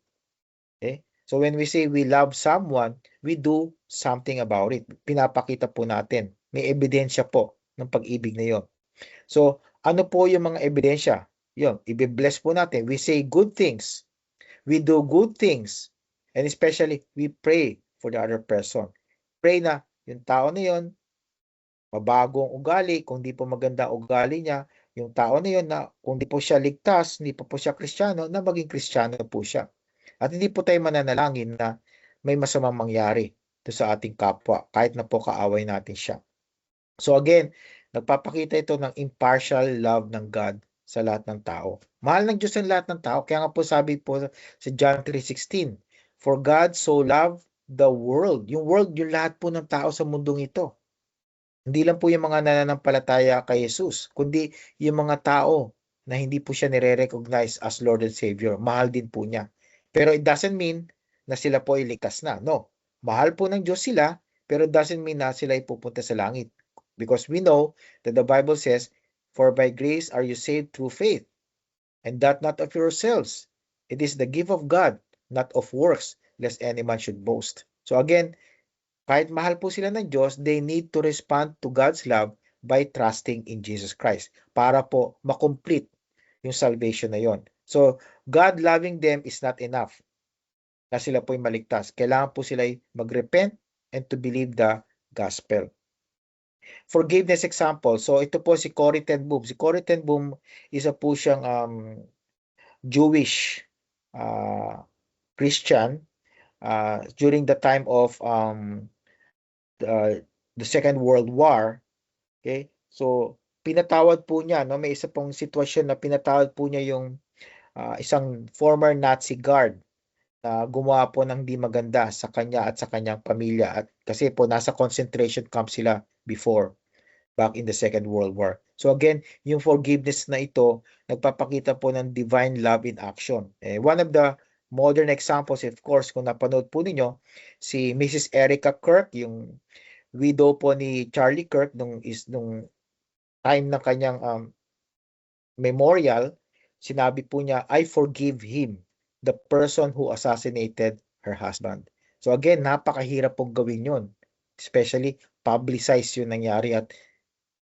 Okay? So when we say we love someone, we do something about it. Pinapakita po natin. May ebidensya po ng pag-ibig na yon. So, ano po yung mga ebidensya? Yun, i-bless po natin. We say good things. We do good things. And especially, we pray for the other person. Pray na yung tao na yun, mabago ang ugali, kung di po maganda ugali niya, yung tao na yun na kung di po siya ligtas, hindi po siya Kristiyano, na maging Kristiyano po siya. At hindi po tayo mananalangin na may masamang mangyari to sa ating kapwa, kahit na po kaaway natin siya. So again, nagpapakita ito ng impartial love ng God sa lahat ng tao. Mahal ng Diyos ang lahat ng tao. Kaya nga po sabi po sa John 3:16, for God so loved the world. Yung world, yung lahat po ng tao sa mundong ito. Hindi lang po yung mga nananampalataya kay Jesus, kundi yung mga tao na hindi po siya nire-recognize as Lord and Savior. Mahal din po niya. Pero it doesn't mean na sila po ay likas na. No. Mahal po ng Diyos sila, pero it doesn't mean na sila ay pupunta sa langit. Because we know that the Bible says, for by grace are you saved through faith, and that not of yourselves. It is the gift of God, not of works, lest any man should boast. So again, kahit mahal po sila ng Diyos, they need to respond to God's love by trusting in Jesus Christ para po makomplete yung salvation na yon. So, God loving them is not enough na sila po'y maligtas. Kailangan po sila'y mag-repent and to believe the gospel. Forgiveness example. So, ito po si Corrie ten Boom. Si Corrie ten Boom, isa po siyang Jewish Christian during the time of the Second World War. Okay? So, pinatawad po niya, no? May isa pong sitwasyon na pinatawad po niya yung isang former Nazi guard na gumawa po ng di maganda sa kanya at sa kanyang pamilya. At kasi po nasa concentration camp sila before, back in the Second World War. So again, yung forgiveness na ito, nagpapakita po ng divine love in action. One of the modern examples, of course, kung napanood po ninyo, si Mrs. Erica Kirk, yung widow po ni Charlie Kirk nung time ng kanyang memorial, sinabi po niya, I forgive him, the person who assassinated her husband. So again, napakahirap pong gawin yun. Especially, publicize yung nangyari at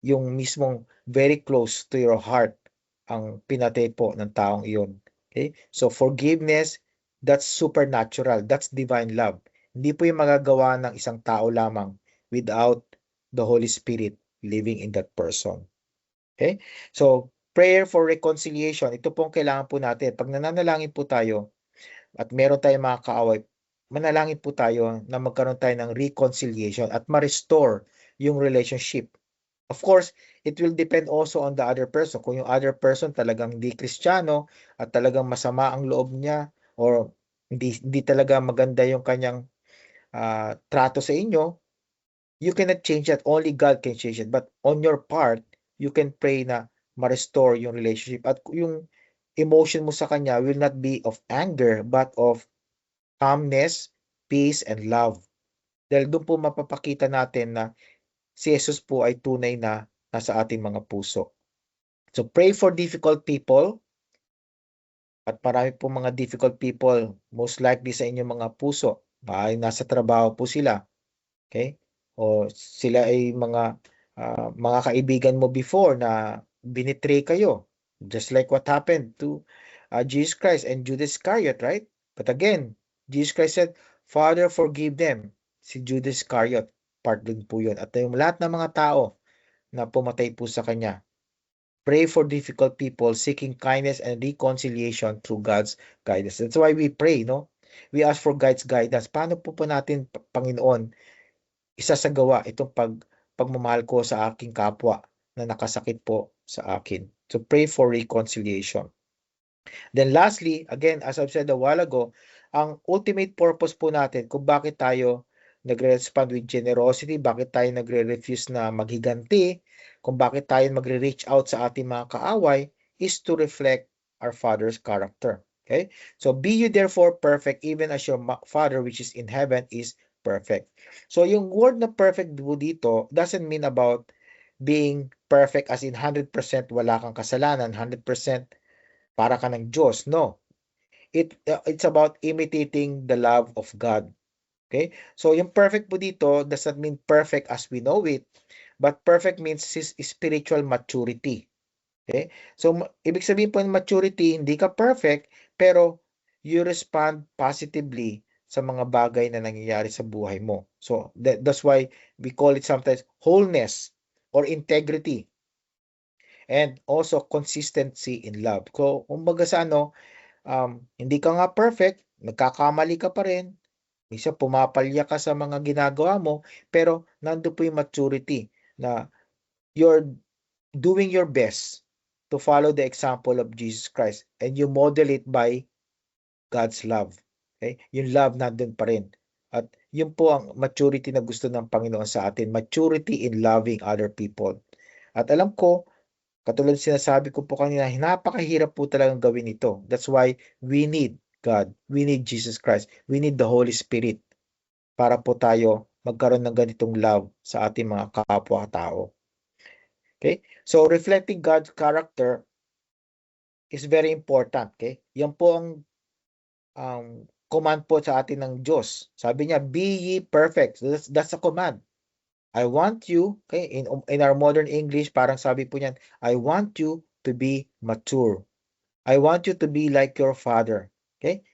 yung mismong very close to your heart ang pinatay po ng taong iyon. Okay? So forgiveness, that's supernatural. That's divine love. Hindi po yung magagawa ng isang tao lamang without the Holy Spirit living in that person. Okay? So, prayer for reconciliation. Ito pong kailangan po natin. Pag nananalangin po tayo at meron tayong mga kaaway, manalangin po tayo na magkaroon tayo ng reconciliation at ma-restore yung relationship. Of course, it will depend also on the other person. Kung yung other person talagang hindi Kristiyano at talagang masama ang loob niya or hindi talaga maganda yung kanyang trato sa inyo, you cannot change that. Only God can change it. But on your part, you can pray na ma-restore yung relationship. At yung emotion mo sa kanya will not be of anger, but of calmness, peace, and love. Dahil doon po mapapakita natin na si Jesus po ay tunay na nasa ating mga puso. So pray for difficult people. At marami po mga difficult people, most likely sa inyong mga puso. Ay nasa trabaho po sila. Okay? O sila ay mga kaibigan mo before na binitray kayo. Just like what happened to Jesus Christ and Judas Iscariot, right? But again, Jesus Christ said, Father, forgive them. Si Judas Iscariot, part din po yun. At yung lahat ng mga tao na pumatay po sa kanya. Pray for difficult people, seeking kindness and reconciliation through God's guidance. That's why we pray, no? We ask for God's guidance. Paano po natin, Panginoon, isasagawa itong pagmamahal ko sa aking kapwa na nakasakit po sa akin. So pray for reconciliation. Then lastly, again, as I've said a while ago, ang ultimate purpose po natin kung bakit tayo nagre-respond with generosity, bakit tayo nagre-refuse na maghiganti, kung bakit tayo magre-reach out sa ating mga kaaway, is to reflect our Father's character. Okay? So, be you therefore perfect, even as your Father which is in heaven is perfect. So, yung word na perfect po dito doesn't mean about being perfect as in 100% wala kang kasalanan, 100% para ka ng Diyos. No. It's about imitating the love of God. Okay? So, yung perfect po dito does not mean perfect as we know it, but perfect means spiritual maturity. Okay? So, ibig sabihin po ng maturity, hindi ka perfect, pero you respond positively sa mga bagay na nangyayari sa buhay mo. So, that's why we call it sometimes wholeness or integrity. And also consistency in love. So, kumbaga sa hindi ka nga perfect, nagkakamali ka pa rin, minsan pumapalya ka sa mga ginagawa mo, pero nandun po yung maturity na you're doing your best to follow the example of Jesus Christ and you model it by God's love. Okay? Yung love nandun pa rin. At yun po ang maturity na gusto ng Panginoon sa atin, maturity in loving other people. At alam ko, katulad sinasabi ko po kanina, napakahirap po talagang gawin ito. That's why we need God. We need Jesus Christ. We need the Holy Spirit para po tayo magkaroon ng ganitong love sa ating mga kapwa-tao. Okay? So, reflecting God's character is very important. Okay? Yan po ang command po sa atin ng Diyos. Sabi niya, be ye perfect. So that's a command. I want you, okay, in our modern English, parang sabi po niyan, I want you to be mature. I want you to be like your father. Okay?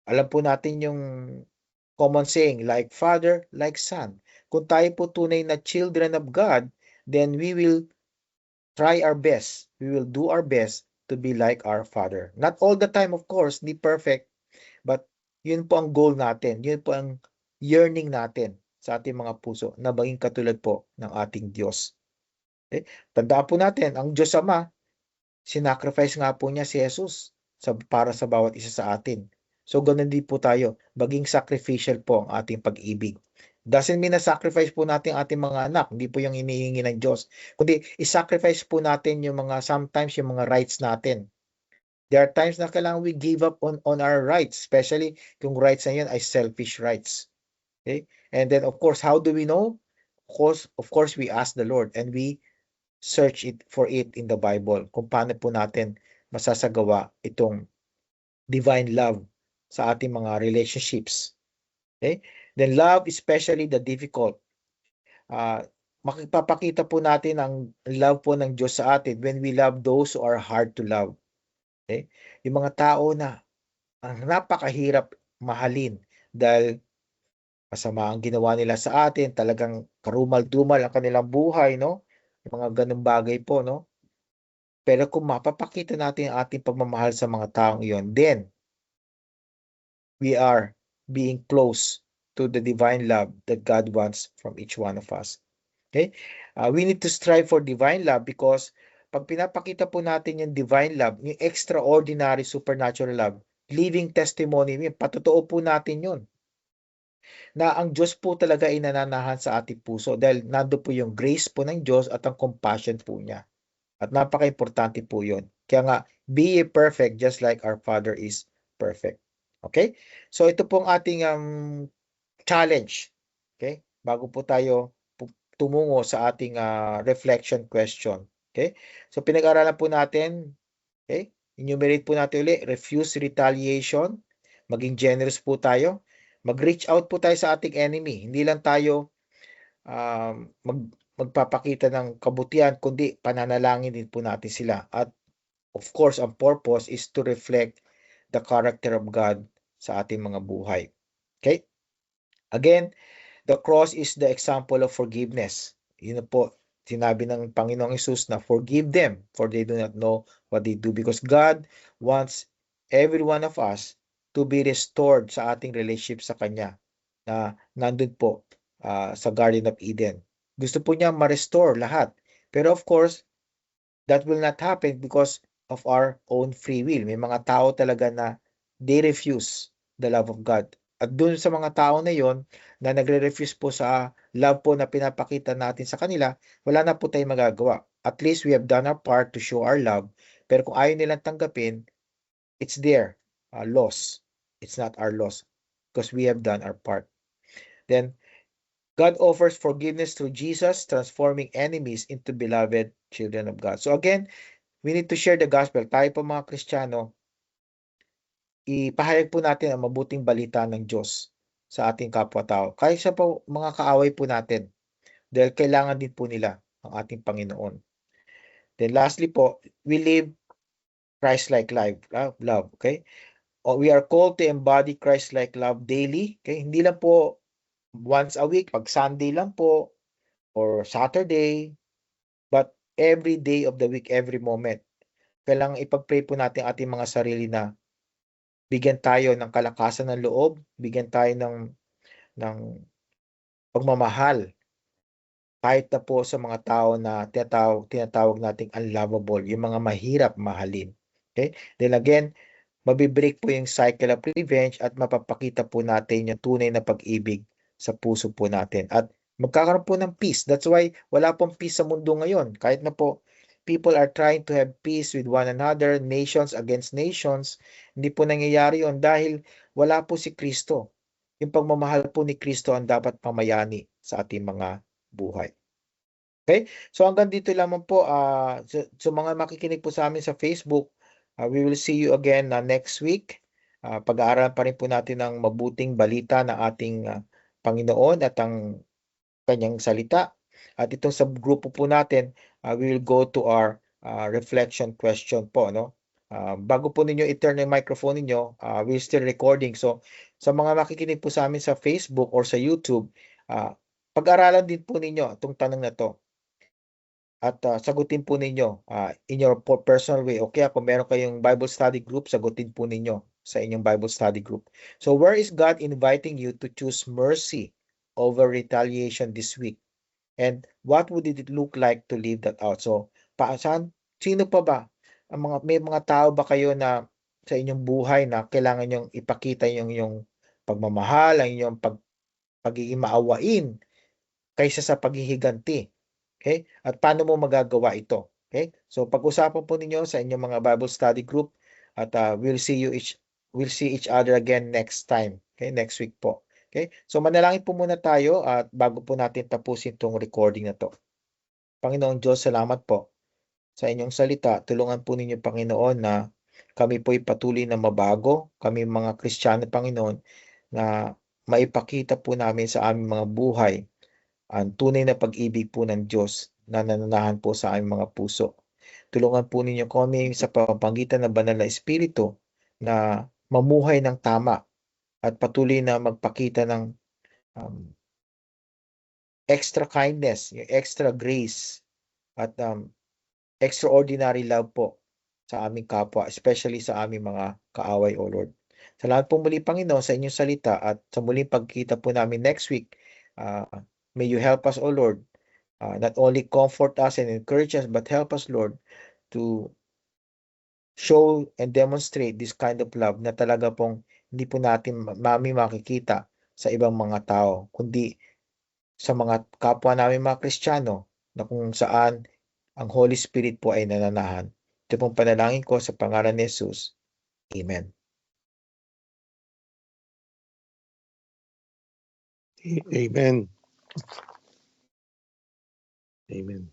Alam po natin yung common saying, like father, like son. Kung tayo po tunay na children of God, then we will try our best. We will do our best to be like our father. Not all the time, of course, di perfect, but yun po ang goal natin. Yun po ang yearning natin sa ating mga puso na maging katulad po ng ating Diyos. Okay? Tandaan po natin, ang Diyos Ama, sinacrifice nga po niya si Jesus para sa bawat isa sa atin. So, ganun din po tayo. Maging sacrificial po ang ating pag-ibig. Doesn't mean na sacrifice po natin ang ating mga anak. Hindi po yung inihingi ng Diyos. Kundi, isacrifice po natin yung sometimes yung mga rights natin. There are times na kailangan we give up on our rights, especially kung rights na yun ay selfish rights. Okay? And then, of course, how do we know? Of course, we ask the Lord and we search for it in the Bible kung paano po natin masasagawa itong divine love sa ating mga relationships. Okay? Then love, especially the difficult. Makipapakita po natin ang love po ng Diyos sa atin when we love those who are hard to love. Okay? Yung mga tao na ang napakahirap mahalin dahil masama ang ginawa nila sa atin, talagang karumal-dumal ang kanilang buhay, no? Yung mga ganung bagay po, no? Pero kung mapapakita natin ang ating pagmamahal sa mga taong iyon, then we are being close to the divine love that God wants from each one of us. Okay? We need to strive for divine love because pag pinapakita po natin yung divine love, yung extraordinary supernatural love, living testimony, patotoo po natin yun. Na ang Diyos po talaga ay nananahan sa ating puso dahil nando po yung grace po ng Diyos at ang compassion po niya. At napaka-importante po yun. Kaya nga, be ye perfect just like our Father is perfect. Okay? So ito pong ating challenge. Okay? Bago po tayo tumungo sa ating reflection question. Okay? So pinag-aralan po natin, okay? Enumerate po natin ulit, refuse retaliation, maging generous po tayo, mag-reach out po tayo sa ating enemy. Hindi lang tayo magpapakita ng kabutihan, kundi pananalangin din po natin sila. At of course, ang purpose is to reflect the character of God sa ating mga buhay. Okay? Again, the cross is the example of forgiveness. Yun po, sinabi ng Panginoong Hesus na forgive them for they do not know what they do. Because God wants every one of us to be restored sa ating relationship sa Kanya na nandun po sa Garden of Eden. Gusto po niya ma-restore lahat. Pero of course, that will not happen because of our own free will. May mga tao talaga na they refuse the love of God. At dun sa mga tao na yon na nagre-refuse po sa love po na pinapakita natin sa kanila, wala na po tayong magagawa. At least we have done our part to show our love. Pero kung ayaw nilang tanggapin, it's their loss. It's not our loss because we have done our part. Then, God offers forgiveness through Jesus, transforming enemies into beloved children of God. So again, we need to share the gospel. Tayo po mga Kristiyano, ipahayag po natin ang mabuting balita ng Diyos sa ating kapwa-tao. Kahit sa po mga kaaway po natin, dahil kailangan din po nila ang ating Panginoon. Then lastly po, we live Christ-like love, okay? We are called to embody Christ-like love daily, okay? Hindi lang po once a week, pag Sunday lang po, or Saturday, but every day of the week, every moment. Kailangan ipag-pray po natin ating mga sarili na bigyan tayo ng kalakasan ng loob, bigyan tayo ng pagmamahal kahit na po sa mga tao na tinatawag nating unlovable, yung mga mahirap mahalin. Okay? Then again, mabibreak po yung cycle of revenge at mapapakita po natin yung tunay na pag-ibig sa puso po natin. At magkakaroon po ng peace. That's why wala pong peace sa mundo ngayon. Kahit na po people are trying to have peace with one another, nations against nations, hindi po nangyayari yun dahil wala po si Kristo. Yung pagmamahal po ni Kristo ang dapat pamayani sa ating mga buhay. Okay? So hanggang dito lamang po. So mga makikinig po sa amin sa Facebook, we will see you again next week. Pag-aaralan pa rin po natin ang mabuting balita ng ating Panginoon at ang kanyang salita. At itong sa grupo po natin, we will go to our reflection question po. No? Bago po ninyo i-turn yung microphone ninyo, we're still recording. So, sa mga makikinig po sa amin sa Facebook or sa YouTube, pag-aralan din po ninyo itong tanong na to. At sagutin po ninyo in your personal way. O kaya kung meron kayong Bible study group, sagutin po ninyo sa inyong Bible study group. So, where is God inviting you to choose mercy over retaliation this week? And what would it look like to live that out? So, sino pa ba? May mga tao ba kayo na sa inyong buhay na kailangan nyong ipakita yung pagmamahal, ang inyong pagiging maawain kaysa sa paghihiganti? Okay? At paano mo magagawa ito? Okay? So, pag-usapan po ninyo sa inyong mga Bible study group at we'll see each other again next time. Okay? Next week po. Okay? So, manalangin po muna tayo at bago po natin tapusin itong recording na to. Panginoong Diyos, salamat po sa inyong salita. Tulungan po ninyo, Panginoon, na kami po'y patuloy na mabago. Kami mga Kristiyano, Panginoon, na maipakita po namin sa aming mga buhay ang tunay na pag-ibig po ng Diyos na nananahan po sa aming mga puso. Tulungan po ninyo kami sa pamamagitan ng banal na Espiritu na mamuhay ng tama at patuloy na magpakita ng extra kindness, yung extra grace at extraordinary love po sa aming kapwa, especially sa aming mga kaaway, O Lord. Salamat po muli, Panginoon, sa inyong salita at sa muling pagkita po namin next week. May you help us, O Lord, not only comfort us and encourage us, but help us, Lord, to show and demonstrate this kind of love na talaga pong hindi po natin makikita sa ibang mga tao, kundi sa mga kapwa namin mga Kristiyano na kung saan ang Holy Spirit po ay nananahan. Ito pong panalangin ko sa pangalan ni Jesus. Amen. Amen. Amen.